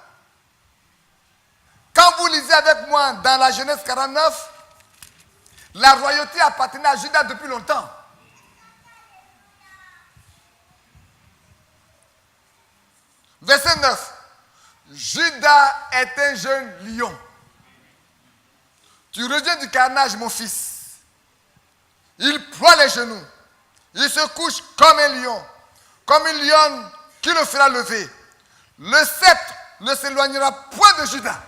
Quand vous lisez avec moi dans la Genèse 49, la royauté appartenait à Juda depuis longtemps. Verset 9. Juda est un jeune lion. Tu reviens du carnage, mon fils. Il ploie les genoux. Il se couche comme un lion, comme une lionne qui le fera lever. Le sceptre ne s'éloignera point de Juda,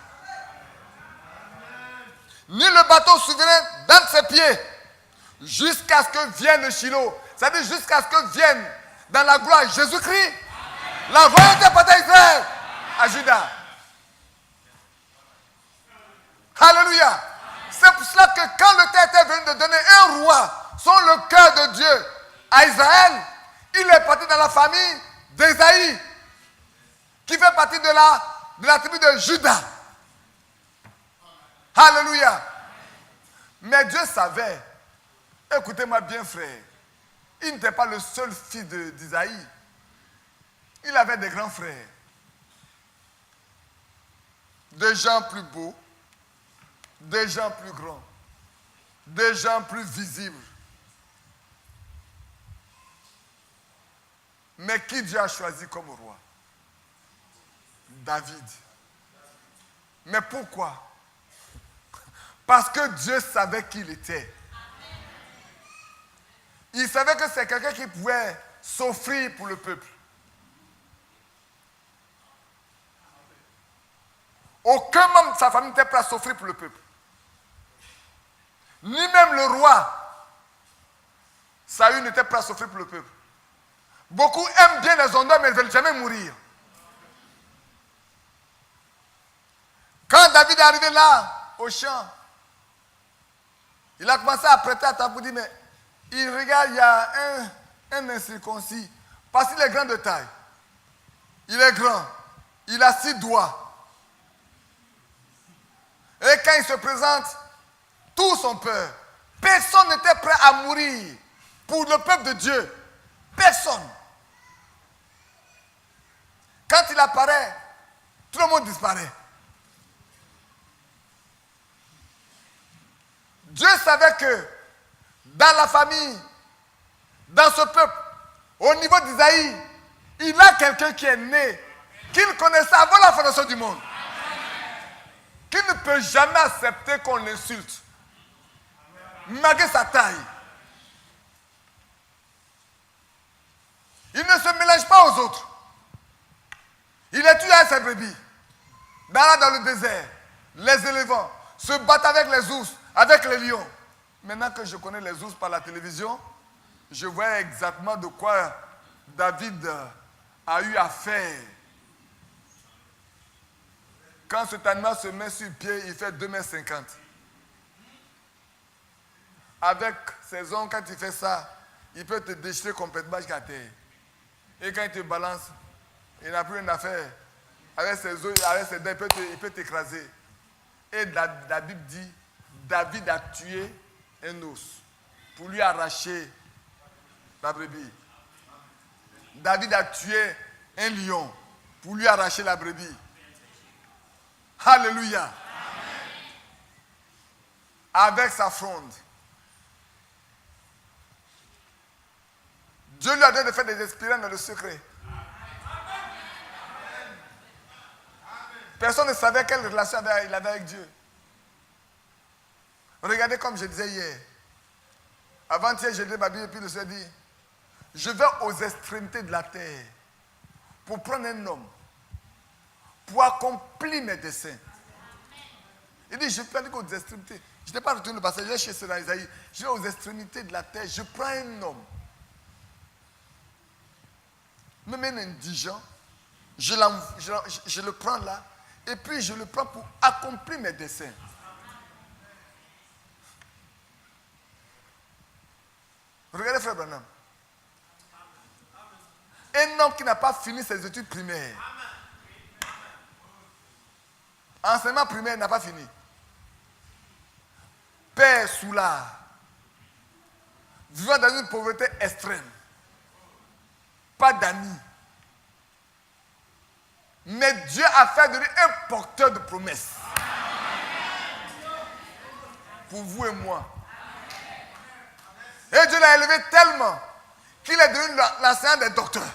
ni le bâton souverain d'un de ses pieds, jusqu'à ce que vienne Shiloh. C'est-à-dire jusqu'à ce que vienne dans la gloire Jésus-Christ, la royauté appartient à Israël, à Juda. Alléluia. C'est pour cela que quand le temps était venu de donner un roi sur le cœur de Dieu à Israël, il est parti dans la famille d'Ésaïe, qui fait partie de la tribu de Juda. Alléluia. Mais Dieu savait, écoutez-moi bien frère, il n'était pas le seul fils d'Isaïe. Il avait des grands frères. Des gens plus beaux, des gens plus grands, des gens plus visibles. Mais qui Dieu a choisi comme roi? David. Mais pourquoi? Parce que Dieu savait qui il était. Il savait que c'est quelqu'un qui pouvait s'offrir pour le peuple. Aucun membre de sa famille n'était prêt à s'offrir pour le peuple. Ni même le roi Saül n'était prêt à s'offrir pour le peuple. Beaucoup aiment bien les honneurs, mais ils ne veulent jamais mourir. Quand David est arrivé là, au champ, il a commencé à prêter à tambour, mais il regarde, il y a un incirconcis, parce qu'il est grand de taille. Il est grand, il a 6 doigts. Et quand il se présente, tous ont peur. Personne n'était prêt à mourir pour le peuple de Dieu. Personne. Quand il apparaît, tout le monde disparaît. Dieu savait que dans la famille, dans ce peuple, au niveau d'Isaïe, il a quelqu'un qui est né, qu'il connaissait avant la fondation du monde, qui ne peut jamais accepter qu'on l'insulte, malgré sa taille. Il ne se mélange pas aux autres. Il est toujours avec ses brebis. Dans le désert, les éléphants se battent avec les ours, avec les lions. Maintenant que je connais les ours par la télévision, je vois exactement de quoi David a eu affaire. Quand cet animal se met sur pied, il fait 2,50 m. Avec ses ongles, quand il fait ça, il peut te déchirer complètement jusqu'à terre. Et quand il te balance, il n'a plus rien à faire. Avec ses os, avec ses dents, il peut t'écraser. Et la Bible dit, David a tué un os pour lui arracher la brebis. David a tué un lion pour lui arracher la brebis. Alléluia. Avec sa fronde. Dieu lui a donné de faire des expériences dans le secret. Personne ne savait quelle relation il avait avec Dieu. Regardez comme je disais hier. Avant-hier, j'ai lu ma Bible et puis le Seigneur dit, je vais aux extrémités de la terre pour prendre un homme, pour accomplir mes desseins. Il dit, je peux aller aux extrémités. Je n'ai pas retenu le passage, j'ai cherché dans Isaïe. Je vais aux extrémités de la terre, je prends un homme. Même un indigent, je le prends là, et puis je le prends pour accomplir mes desseins. Regardez Frère Branham. Un homme qui n'a pas fini ses études primaires. Enseignement primaire n'a pas fini. Père soulard. Vivant dans une pauvreté extrême. Pas d'amis. Mais Dieu a fait de lui un porteur de promesses. Pour vous et moi. Et Dieu l'a élevé tellement qu'il est devenu l'enseignant des docteurs.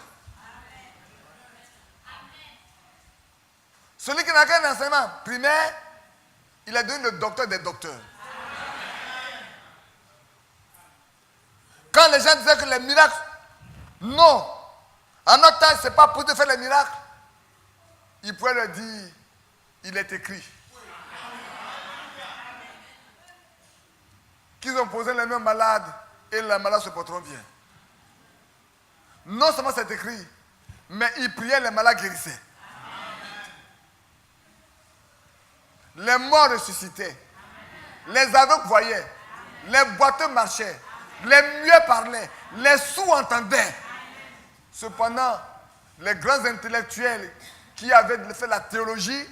Celui qui n'a qu'un enseignement primaire, il est devenu le docteur des docteurs. Quand les gens disaient que les miracles, non, en notre temps, ce n'est pas pour de faire les miracles, il pouvait leur dire, il est écrit. Qu'ils ont posé les mêmes malades et les malades se porteront bien. Non seulement c'est écrit, mais ils priaient, les malades guérissaient. Les morts ressuscitaient. Les aveugles voyaient. Les boiteux marchaient. Les muets parlaient. Les sourds entendaient. Cependant, les grands intellectuels qui avaient fait la théologie,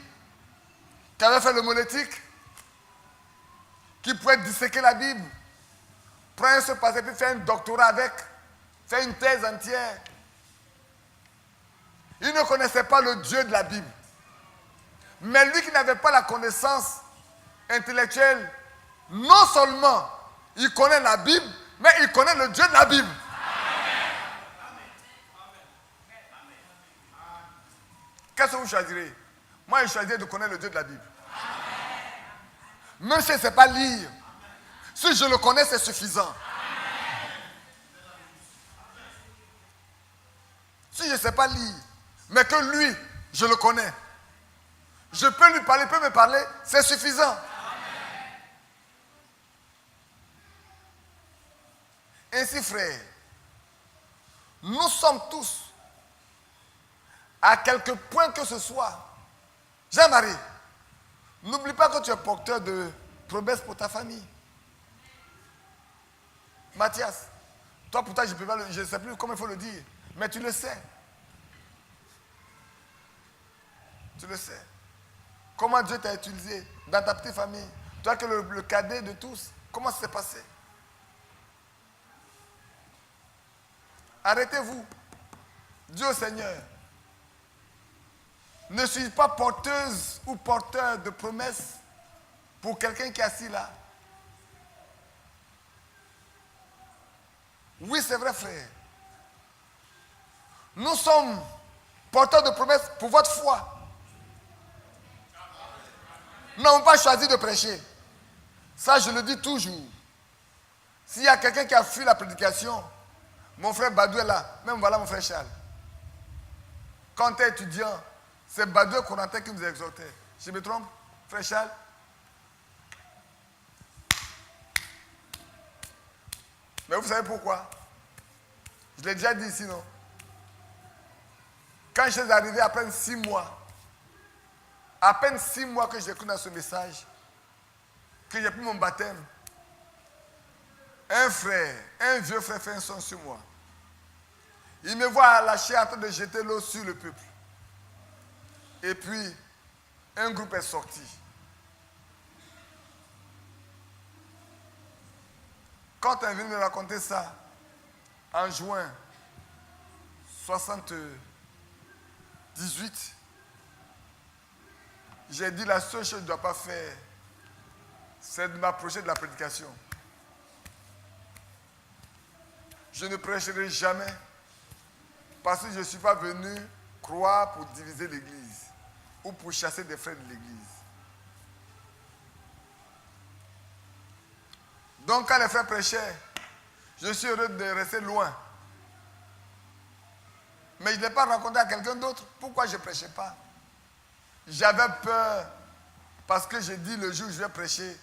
qui avaient fait l'homilétique, qui pouvaient disséquer la Bible, prendre ce passage puis faire un doctorat avec, faire une thèse entière. Ils ne connaissaient pas le Dieu de la Bible. Mais lui qui n'avait pas la connaissance intellectuelle, non seulement il connaît la Bible, mais il connaît le Dieu de la Bible. Qu'est-ce que vous choisirez? Moi, je choisirais de connaître le Dieu de la Bible. Même si je ne sais pas lire, si je le connais, c'est suffisant. Si je ne sais pas lire, mais que lui, je le connais, je peux lui parler, il peut me parler, c'est suffisant. Ainsi, frère, nous sommes tous, à quelque point que ce soit, Jean-Marie, n'oublie pas que tu es porteur de promesses pour ta famille. Mathias, toi pourtant je ne sais plus comment il faut le dire, mais tu le sais. Tu le sais. Comment Dieu t'a utilisé dans ta petite famille. Toi qui es le cadet de tous, comment ça s'est passé? Arrêtez-vous. Dieu au Seigneur. Ne suis pas porteuse ou porteur de promesses pour quelqu'un qui est assis là. Oui, c'est vrai, frère. Nous sommes porteurs de promesses pour votre foi. Nous n'avons pas choisi de prêcher. Ça, je le dis toujours. S'il y a quelqu'un qui a fui la prédication, mon frère Badou est là. Même voilà mon frère Charles. Quand tu es étudiant, c'est Badou et Corentin qui nous exhortaient. Je me trompe, frère Charles? Mais vous savez pourquoi? Je l'ai déjà dit ici, non? Quand je suis arrivé à peine 6 mois, à peine 6 mois que j'ai cru dans ce message, que j'ai pris mon baptême, un frère, un vieux frère fait un son sur moi. Il me voit lâcher en train de jeter l'eau sur le peuple. Et puis, un groupe est sorti. Quand on est venu me raconter ça, en juin 78, j'ai dit la seule chose que je ne dois pas faire, c'est de m'approcher de la prédication. Je ne prêcherai jamais parce que je ne suis pas venu croire pour diviser l'Église ou pour chasser des frères de l'Église. Donc quand les frères prêchaient, je suis heureux de rester loin. Mais je ne l'ai pas rencontré à quelqu'un d'autre. Pourquoi je ne prêchais pas? J'avais peur parce que j'ai dit le jour où je vais prêcher,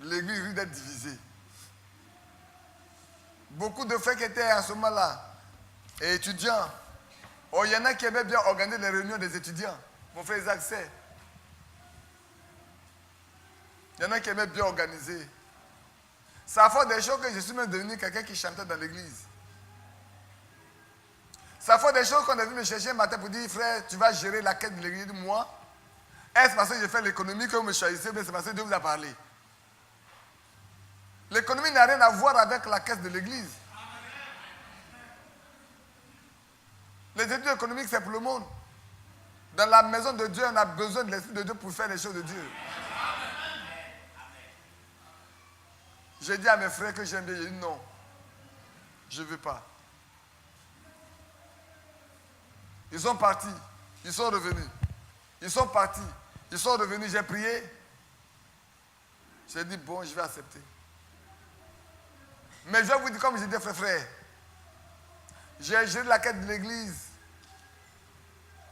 l'Église risque d'être divisée. Beaucoup de frères qui étaient en ce moment-là, et étudiants, oh, il y en a qui aimaient bien organiser les réunions des étudiants. Mon frère Isaac sait. Il y en a qui aimaient bien organiser. Ça fait des choses que je suis même devenu quelqu'un qui chantait dans l'église. Ça fait des choses qu'on est venu me chercher un matin pour dire, frère, tu vas gérer la quête de l'église de moi. Est-ce parce que j'ai fait l'économie que vous me choisissez, mais c'est parce que Dieu vous a parlé? L'économie n'a rien à voir avec la caisse de l'église. Les études économiques, c'est pour le monde. Dans la maison de Dieu, on a besoin de l'Esprit de Dieu pour faire les choses de Dieu. J'ai dit à mes frères que j'aime bien, j'ai dit non, je ne veux pas. Ils sont partis, ils sont revenus. Ils sont partis, ils sont revenus, j'ai prié. J'ai dit bon, je vais accepter. Mais je vais vous dire, comme je dis, frère, j'ai géré la quête de l'église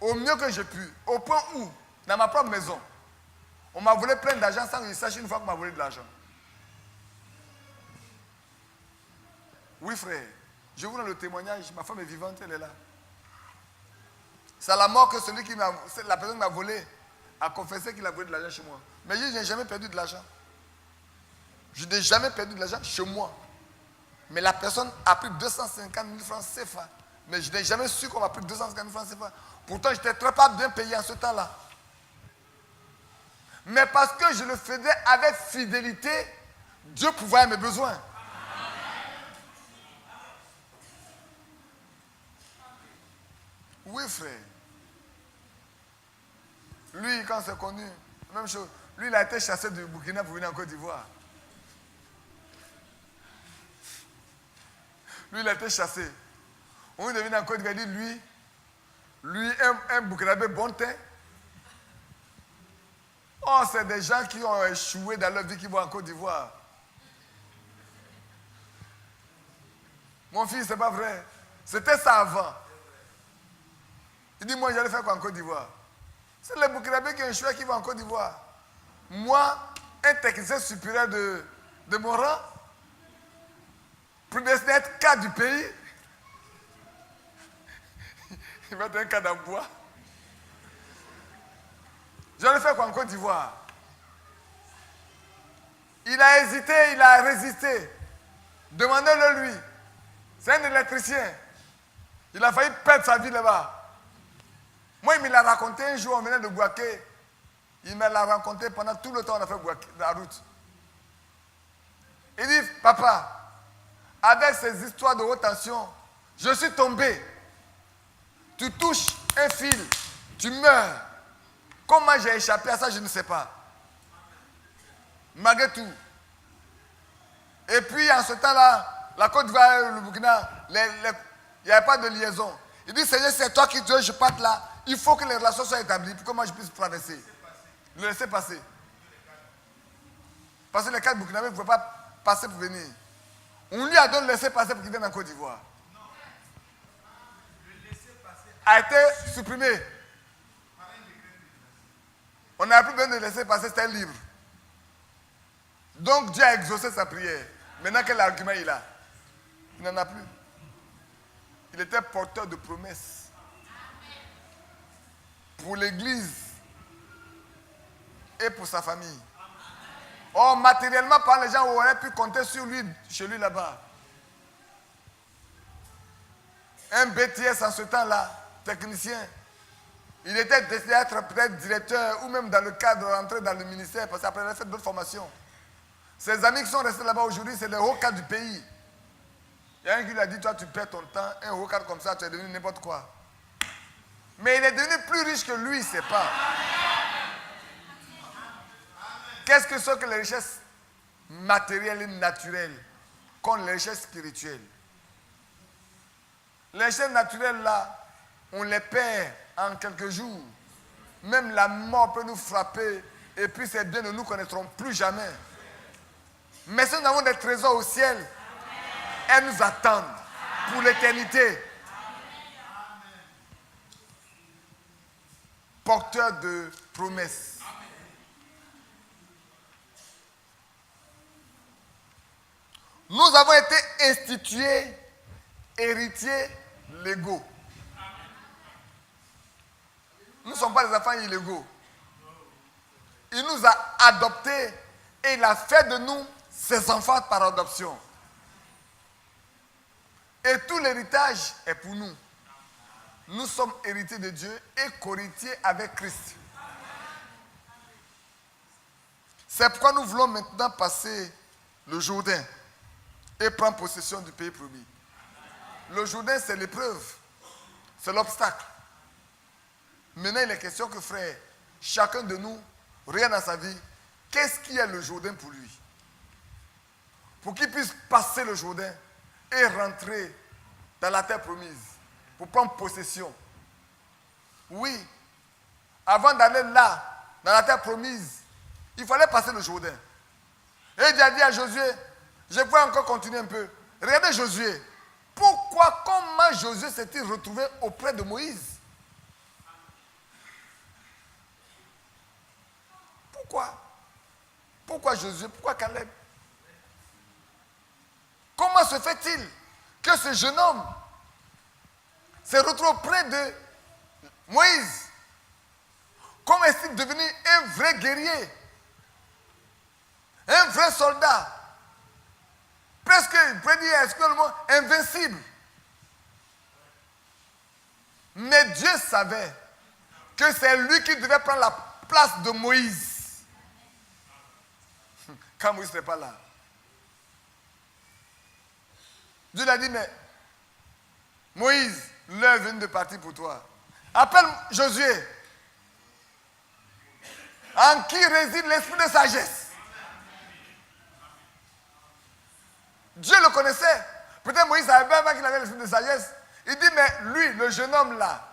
au mieux que j'ai pu, au point où, dans ma propre maison, on m'a volé plein d'argent sans que je sache une fois qu'on m'a volé de l'argent. Oui, frère, je vous donne le témoignage, ma femme est vivante, elle est là. C'est à la mort que la personne qui m'a volé a confessé qu'il a volé de l'argent chez moi. Mais je n'ai jamais perdu de l'argent. Je n'ai jamais perdu de l'argent chez moi. Mais la personne a pris 250 000 francs CFA. Mais je n'ai jamais su qu'on m'a pris 250 000 francs CFA. Pourtant, j'étais très pas bien payé en ce temps-là. Mais parce que je le faisais avec fidélité, Dieu pourvoyait mes besoins. Oui, frère. Lui, quand c'est connu, même chose. Lui, il a été chassé du Burkina pour venir en Côte d'Ivoire. Lui, il a été chassé. On est venu en Côte d'Ivoire, il dit, lui, un Burkinabé bon teint. Oh, c'est des gens qui ont échoué dans leur vie qui vont en Côte d'Ivoire. Mon fils, c'est pas vrai. C'était ça avant. Il dit, moi, j'allais faire quoi en Côte d'Ivoire? C'est les Burkinabés qui ont échoué qui vont en Côte d'Ivoire. Moi, un technicien supérieur de mon rang, prédestiné à être cadre du pays, il va être un cadre en bois. J'allais faire quoi en Côte d'Ivoire? Il a hésité, il a résisté. Demandez-le lui. C'est un électricien. Il a failli perdre sa vie là-bas. Moi, il me l'a raconté un jour, on venait de Bouaké. Il me l'a raconté pendant tout le temps on a fait la route. Il dit, papa, avec ces histoires de haute tension, je suis tombé. Tu touches un fil, tu meurs. Comment j'ai échappé à ça, je ne sais pas. Malgré tout. Et puis, en ce temps-là, La Côte d'Ivoire et le Burkina, il n'y avait pas de liaison. Il dit, Seigneur, c'est toi qui veux, je parte là. Il faut que les relations soient établies pour que moi je puisse traverser. Le laisser passer. Parce que les cadres burkinabés ne pouvaient pas passer pour venir. On lui a donné le laisser passer pour qu'il vienne en Côte d'Ivoire. A été supprimé. On n'a plus besoin de laisser passer, c'était libre. Donc Dieu a exaucé sa prière. Maintenant, quel argument il a? Il n'en a plus. Il était porteur de promesses. Pour l'église et pour sa famille. Or, matériellement, par les gens auraient pu compter sur lui, chez lui là-bas. Un BTS en ce temps-là, technicien. Il était destiné à être peut-être directeur ou même dans le cadre de rentrer dans le ministère parce qu'après il a fait d'autres formations. Ses amis qui sont restés là-bas aujourd'hui, c'est les hauts cadres du pays. Il y a un qui lui a dit, toi tu perds ton temps, un haut cadre comme ça, tu es devenu n'importe quoi. Mais il est devenu plus riche que lui, c'est pas. Qu'est-ce que sont que les richesses matérielles et naturelles contre les richesses spirituelles? Les richesses naturelles là, on les perd en quelques jours. Même la mort peut nous frapper et puis ces biens ne nous connaîtront plus jamais. Mais si nous avons des trésors au ciel, elles nous attendent pour l'éternité. Porteur de promesses. Nous avons été institués héritiers légaux. Nous ne sommes pas des enfants illégaux. Il nous a adoptés et il a fait de nous ses enfants par adoption. Et tout l'héritage est pour nous. Nous sommes héritiers de Dieu et co-héritiers avec Christ. C'est pourquoi nous voulons maintenant passer le Jourdain et prendre possession du pays promis. Le Jourdain, c'est l'épreuve, c'est l'obstacle. Maintenant, il est question que, frère, chacun de nous, rien dans sa vie, qu'est-ce qui est le Jourdain pour lui? Pour qu'il puisse passer le Jourdain et rentrer dans la terre promise, pour prendre possession. Oui, avant d'aller là, dans la terre promise, il fallait passer le Jourdain. Et Dieu a dit à Josué, je peux encore continuer un peu. Regardez Josué. Comment Josué s'est-il retrouvé auprès de Moïse? Pourquoi Josué? Pourquoi Caleb? Comment se fait-il que ce jeune homme s'est retrouvé auprès de Moïse? Comment est-il devenu un vrai guerrier? Un vrai soldat? Presque, il peut dire, excusez-moi, invincible. Mais Dieu savait que c'est lui qui devait prendre la place de Moïse. Quand Moïse n'était pas là. Dieu lui a dit, mais Moïse, l'heure est venue de partir pour toi. Appelle Josué, en qui réside l'esprit de sagesse. Dieu le connaissait. Peut-être Moïse savait bien qu'il avait l'esprit de sagesse. Il dit, mais lui, le jeune homme là,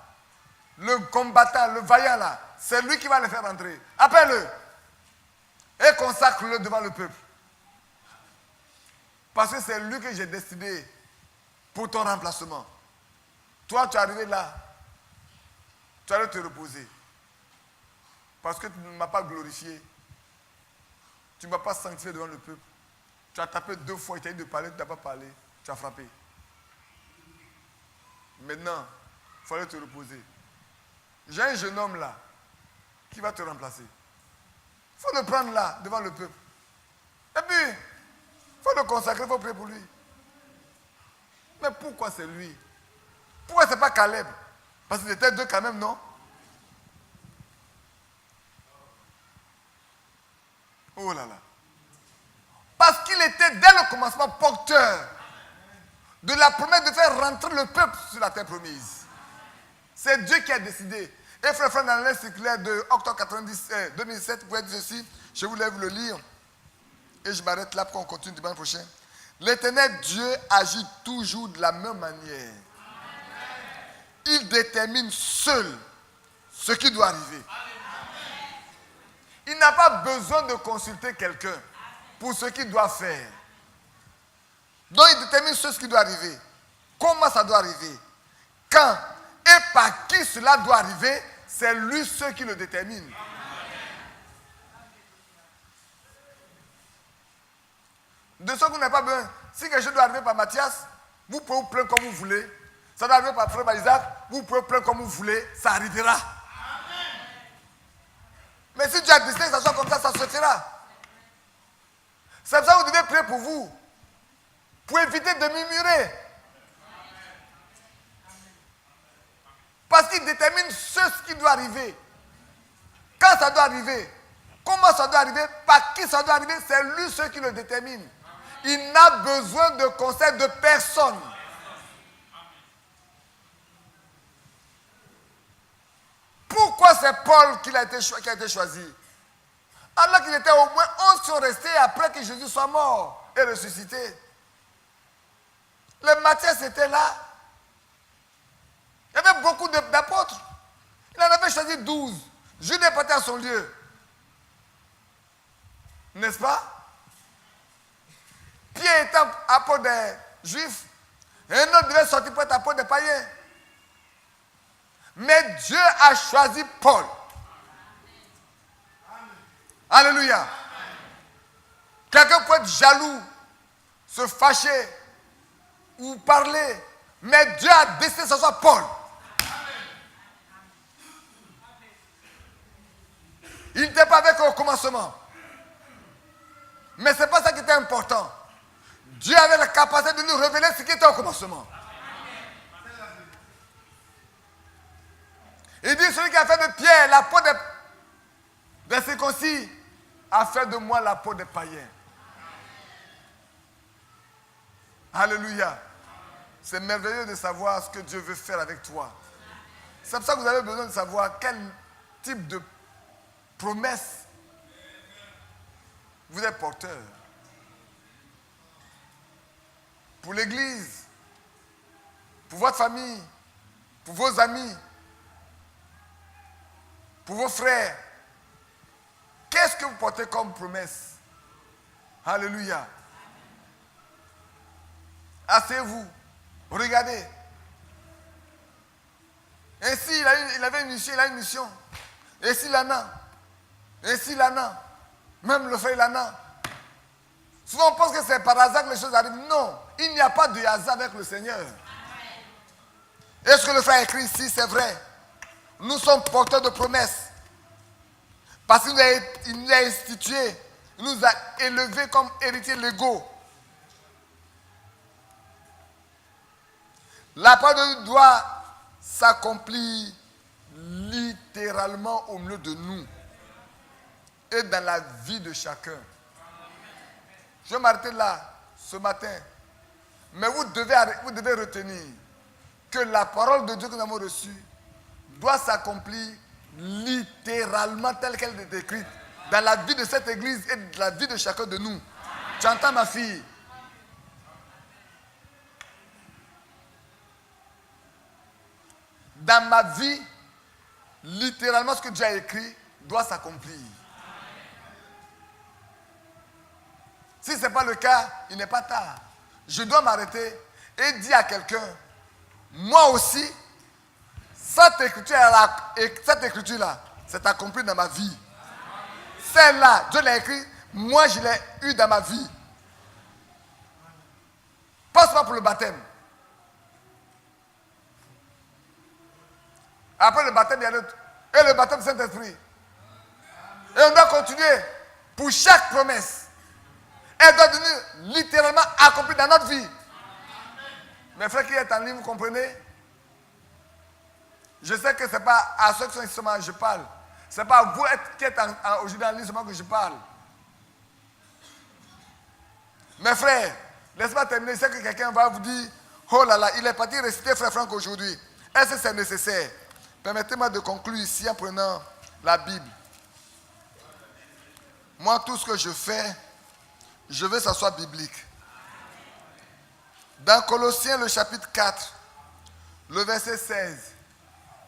le combattant, le vaillant là, c'est lui qui va le faire entrer. Appelle-le et consacre-le devant le peuple. Parce que c'est lui que j'ai décidé pour ton remplacement. Toi, tu es arrivé là, tu allais te reposer. Parce que tu ne m'as pas glorifié. Tu ne m'as pas sanctifié devant le peuple. Tu as tapé 2 fois, il t'a dit de parler, tu n'as pas parlé, tu as frappé. Maintenant, il fallait te reposer. J'ai un jeune homme là qui va te remplacer. Il faut le prendre là, devant le peuple. Et puis, il faut le consacrer, il faut prier pour lui. Mais pourquoi c'est lui? Pourquoi ce n'est pas Caleb? Parce qu'ils étaient 2 quand même, non? Oh là là. Parce qu'il était dès le commencement porteur de la promesse de faire rentrer le peuple sur la terre promise. C'est Dieu qui a décidé. Et frère, dans la lettre circulaire de octobre 2007, vous pouvez dire ceci, je vous lève le lire, et je m'arrête là pour qu'on continue dimanche prochain. L'Éternel Dieu agit toujours de la même manière. Il détermine seul ce qui doit arriver. Il n'a pas besoin de consulter quelqu'un pour ce qu'il doit faire. Donc il détermine ce qui doit arriver. Comment ça doit arriver. Quand et par qui cela doit arriver, c'est lui seul qui le détermine. De ce que vous n'avez pas besoin. Si quelque chose doit arriver par Mathias, vous pouvez vous plaindre comme vous voulez. Ça doit arriver par frère Isaac, vous pouvez vous plaindre comme vous voulez, ça arrivera. Mais si Dieu a décidé que ça soit comme ça se fera. C'est pour ça que vous devez prier pour vous. Pour éviter de murmurer. Parce qu'il détermine ce qui doit arriver. Quand ça doit arriver. Comment ça doit arriver. Par qui ça doit arriver. C'est lui ce qui le détermine. Il n'a besoin de conseil de personne. Pourquoi c'est Paul qui a été choisi? Alors qu'il était au moins 11 qui sont restés après que Jésus soit mort et ressuscité. Le Matthias était là. Il y avait beaucoup d'apôtres. Il en avait choisi 12. Jude est parti à son lieu. N'est-ce pas? Pierre était apôtre des Juifs. Et un autre devait sortir pour être apôtre des païens. Mais Dieu a choisi Paul. Alléluia. Quelqu'un peut être jaloux, se fâcher ou parler. Mais Dieu a décidé que ce soit Paul. Il n'était pas avec eux au commencement. Mais ce n'est pas ça qui était important. Dieu avait la capacité de nous révéler ce qui était au commencement. Il dit, celui qui a fait de Pierre la peau des circoncis a fait de moi la peau des païens. Alléluia. C'est merveilleux de savoir ce que Dieu veut faire avec toi. C'est pour ça que vous avez besoin de savoir quel type de promesse vous êtes porteur. Pour l'église, pour votre famille, pour vos amis, pour vos frères. Qu'est-ce que vous portez comme promesse? Alléluia. Asseyez-vous. Regardez. Ainsi, il avait une mission, il a une mission. Et s'il en a. Et s'il en a. Même le frère, il en a. Souvent, on pense que c'est par hasard que les choses arrivent. Non. Il n'y a pas de hasard avec le Seigneur. Et ce que le frère a écrit ici, c'est vrai. Nous sommes porteurs de promesses. Parce qu'il nous a institués, il nous a élevés comme héritiers légaux. La parole de Dieu doit s'accomplir littéralement au milieu de nous et dans la vie de chacun. Je vais m'arrêter là ce matin. Mais vous devez retenir que la parole de Dieu que nous avons reçue doit s'accomplir littéralement telle qu'elle est écrite dans la vie de cette église et dans la vie de chacun de nous. Tu entends, ma fille? Dans ma vie, littéralement ce que Dieu a écrit doit s'accomplir. Si ce n'est pas le cas, il n'est pas tard. Je dois m'arrêter et dire à quelqu'un, moi aussi, cette écriture-là, c'est accompli dans ma vie. Celle-là, Dieu l'a écrit, moi je l'ai eu dans ma vie. Pas seulement pour le baptême. Après le baptême, il y a l'autre. Et le baptême Saint-Esprit. Et on doit continuer pour chaque promesse. Elle doit devenir littéralement accomplie dans notre vie. Mes frères qui sont en ligne, vous comprenez? Je sais que ce n'est pas à ceux qui sont ici seulement que je parle. Ce n'est pas à vous qui êtes aujourd'hui en ligne seulement que je parle. Mes frères, laissez-moi terminer. Je sais que quelqu'un va vous dire, oh là là, il est parti réciter Frère Franck aujourd'hui. Est-ce que c'est nécessaire? Permettez-moi de conclure ici en prenant la Bible. Moi, tout ce que je fais, je veux que ça soit biblique. Dans Colossiens, le chapitre 4, le verset 16.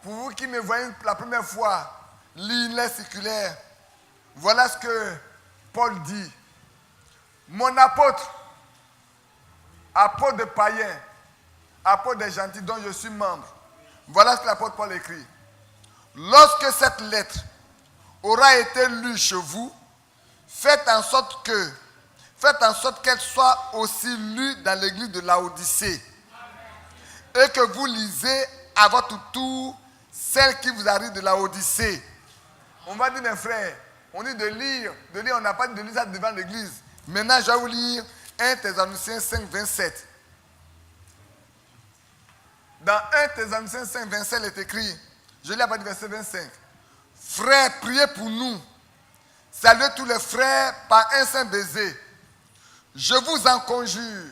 Pour vous qui me voyez la première fois, lire les circulaires, voilà ce que Paul dit. Mon apôtre, apôtre de païens, apôtre des gentils dont je suis membre. Voilà ce que l'apôtre Paul écrit. Lorsque cette lettre aura été lue chez vous, faites en sorte qu'elle soit aussi lue dans l'église de Laodicée. Et que vous lisez à votre tour celle qui vous arrive de Laodicée. On va dire, mes frères, on dit de lire, on n'a pas dit de lire ça devant l'église. Maintenant, je vais vous lire 1 Thessaloniciens 5, 27. Dans 1 Thessaloniciens 5, 27, il est écrit, je lis à partir du verset 25. Frères, priez pour nous. Saluez tous les frères par un saint baiser. Je vous en conjure,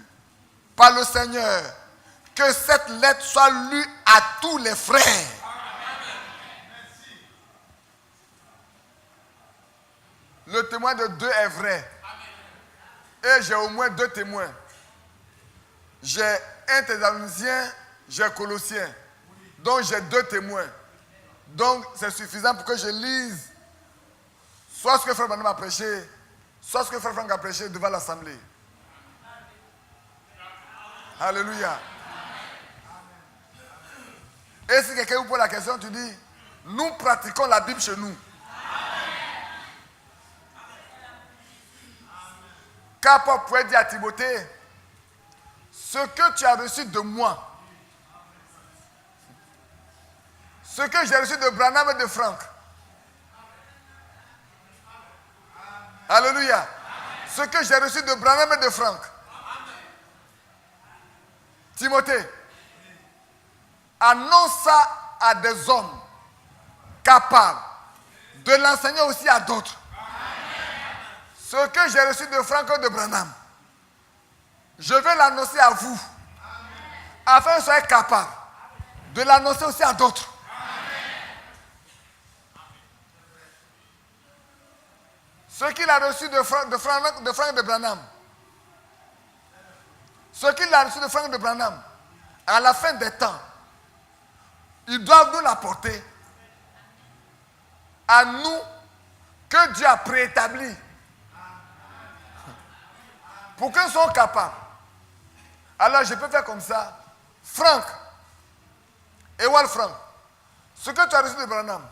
par le Seigneur, que cette lettre soit lue à tous les frères. Le témoin de 2 est vrai. Et j'ai au moins 2 témoins. J'ai 1 Thessaloniciens, j'ai Colossiens. Donc j'ai 2 témoins. Donc c'est suffisant pour que je lise soit ce que Frère Branham a prêché, soit ce que Frère Franck a prêché devant l'assemblée. Alléluia. Et si quelqu'un vous pose la question, tu dis, nous pratiquons la Bible chez nous. Car Paul pouvait dire à Timothée, ce que tu as reçu de moi, ce que j'ai reçu de Branham et de Franck. Alléluia. Ce que j'ai reçu de Branham et de Franck. Timothée, annonce ça à des hommes capables de l'enseigner aussi à d'autres. Ce que j'ai reçu de Franck et de Branham, je vais l'annoncer à vous, afin que vous soyez capables de l'annoncer aussi à d'autres. Ce qu'il a reçu de Franck et de Branham, ce qu'il a reçu de Franck et de Branham, à la fin des temps, ils doivent nous l'apporter à nous que Dieu a préétabli pour qu'ils soient capables. Alors je peux faire comme ça. Franck, Ewald Franck, ce que tu as reçu de Branham,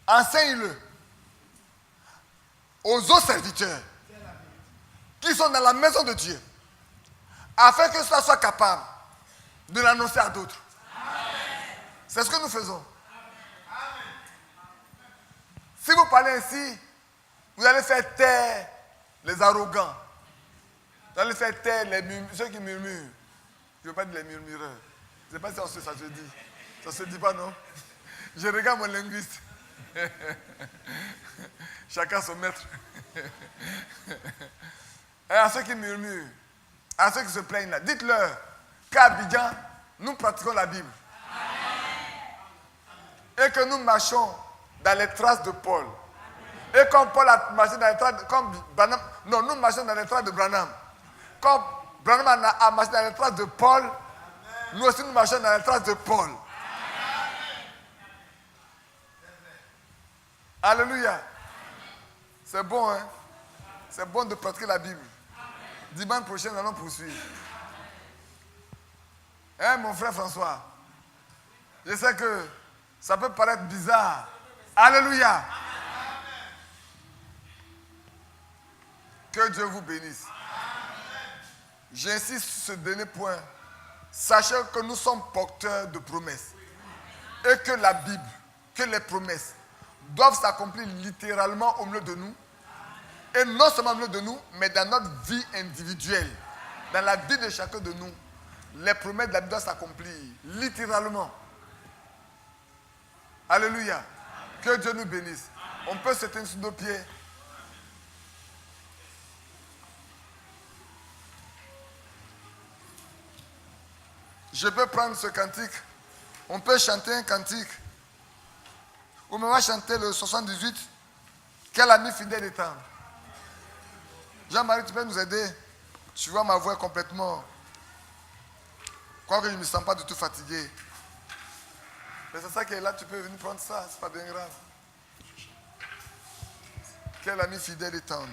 enseigne-le aux autres serviteurs qui sont dans la maison de Dieu, afin que cela soit capable de l'annoncer à d'autres. C'est ce que nous faisons. Si vous parlez ainsi, vous allez faire taire les arrogants. Vous allez faire taire ceux qui murmurent. Je ne veux pas dire les murmureurs. Je ne sais pas si ça se dit. Ça ne se dit pas, non? Je regarde mon linguiste. Chacun son maître. Et à ceux qui murmurent, à ceux qui se plaignent là, dites-leur qu'à Abidjan, nous pratiquons la Bible. Et que nous marchons dans les traces de Paul. Et comme Paul a marché dans les traces, nous marchons dans les traces de Branham. Comme Branham a marché dans les traces de Paul, nous aussi nous marchons dans les traces de Paul. Alléluia. C'est bon, hein? C'est bon de pratiquer la Bible. Dimanche prochain, nous allons poursuivre. Hein, mon frère François? Je sais que ça peut paraître bizarre. Alléluia. Que Dieu vous bénisse. J'insiste sur ce dernier point. Sachez que nous sommes porteurs de promesses. Et que la Bible, que les promesses doivent s'accomplir littéralement au milieu de nous. Et non seulement au milieu de nous, mais dans notre vie individuelle. Dans la vie de chacun de nous. Les promesses de la Bible doivent s'accomplir littéralement. Alléluia. Que Dieu nous bénisse. On peut se tenir sur nos pieds. Je peux prendre ce cantique. On peut chanter un cantique. Ou on va chanter le 78. Quel ami fidèle et tendre. Jean-Marie, tu peux nous aider? Tu vois, ma voix est complètement Quoique je ne me sens pas du tout fatigué. Mais c'est ça qui est là, tu peux venir prendre ça, c'est pas bien grave. Quel ami fidèle et tendre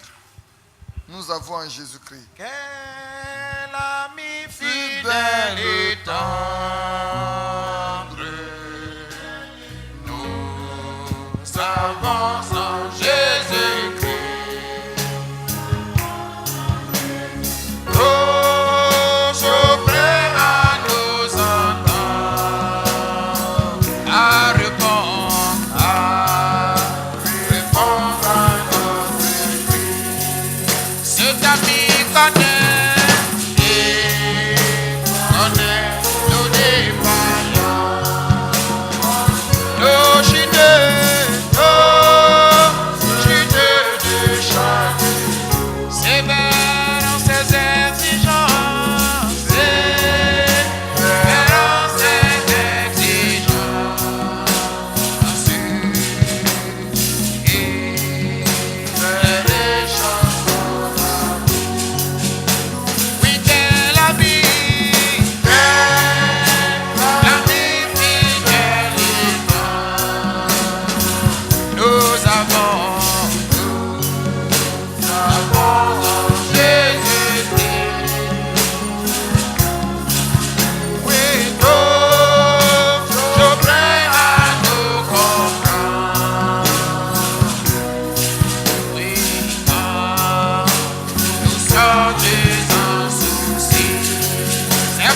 nous avons en Jésus-Christ. Quel ami fidèle et tendre nous avons en Jésus-Christ. Toujours prêt à nous entendre, à répondre à notre cri. Cet ami connaît nos défaillances, nos chutes de chaque. Sévère en ses exigences, sévère en ses exigences, il fait des chansons d'amour. Oui, quel ami fidèle et tendre nous avons.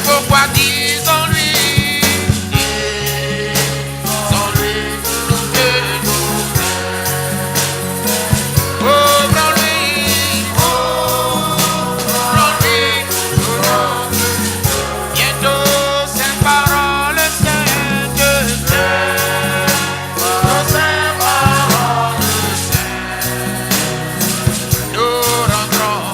Pourquoi disons-lui, disons-lui tout que nous faisons. Offrons-lui, bientôt ces paroles saintes, nos saintes paroles saintes, nous rendrons.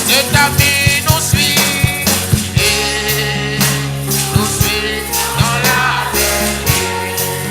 Cet ami nous suit et nous suit dans la vérité.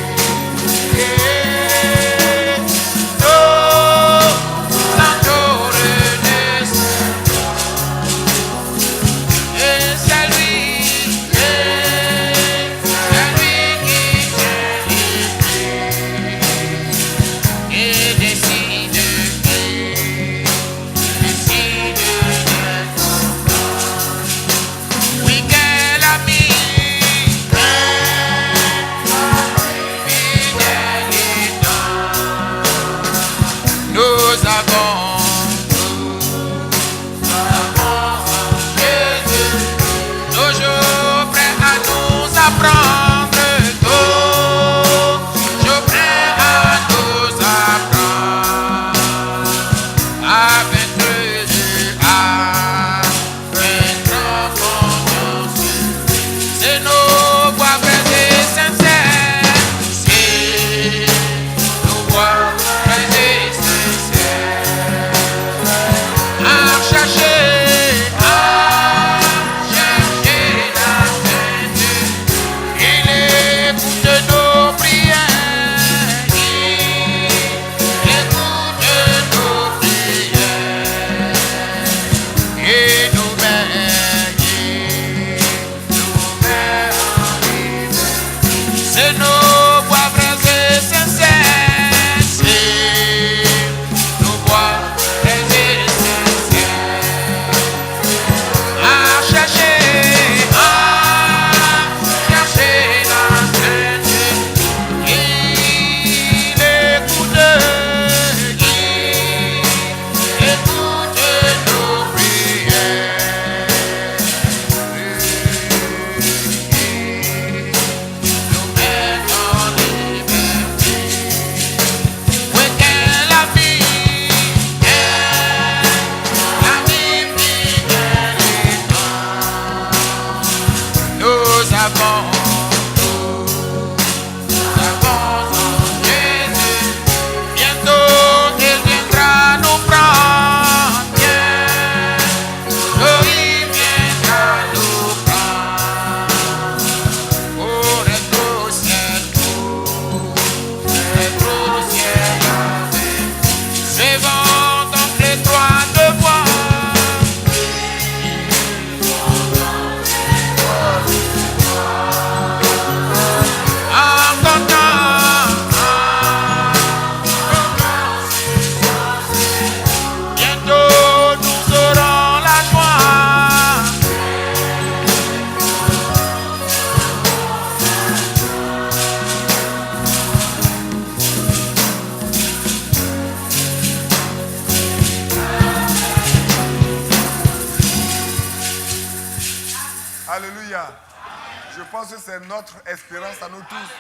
Je pense que c'est notre espérance à nous tous.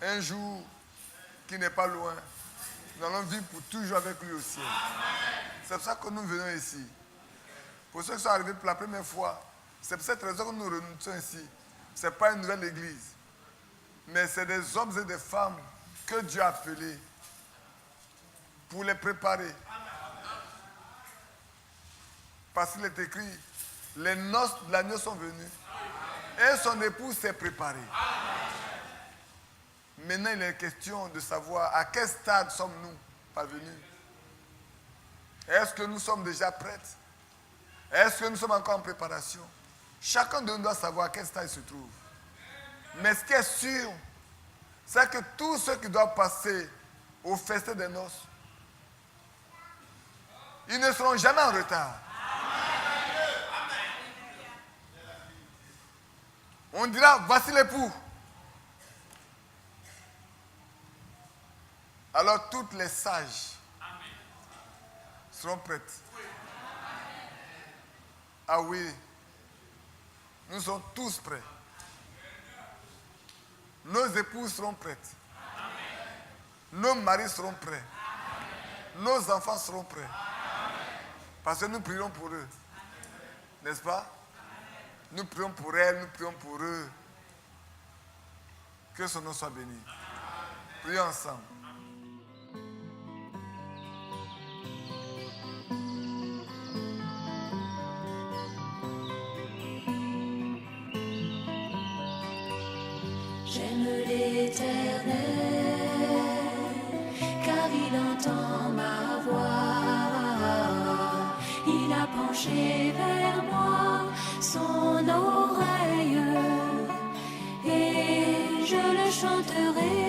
Un jour qui n'est pas loin, nous allons vivre pour toujours avec lui au ciel. C'est pour ça que nous venons ici. Pour ceux qui sont arrivés pour la première fois, c'est pour cette raison que nous renouons ici. Ce n'est pas une nouvelle église, mais c'est des hommes et des femmes que Dieu a appelés pour les préparer. Parce qu'il est écrit, les noces de l'agneau sont venues et son épouse s'est préparée. Maintenant, il est question de savoir à quel stade sommes-nous parvenus. Est-ce que nous sommes déjà prêts? Est-ce que nous sommes encore en préparation? Chacun de nous doit savoir à quel stade il se trouve. Mais ce qui est sûr, c'est que tous ceux qui doivent passer au festin des noces, ils ne seront jamais en retard. On dira, voici l'époux. Alors toutes les sages seront prêtes. Ah oui, nous sommes tous prêts. Nos épouses seront prêtes. Nos maris seront prêts. Nos enfants seront prêts. Parce que nous prierons pour eux. N'est-ce pas? Nous prions pour elles, nous prions pour eux. Que son nom soit béni. Prions ensemble. J'aime l'Éternel, car il entend ma voix. Il a penché vers moi son oreille, et je le chanterai.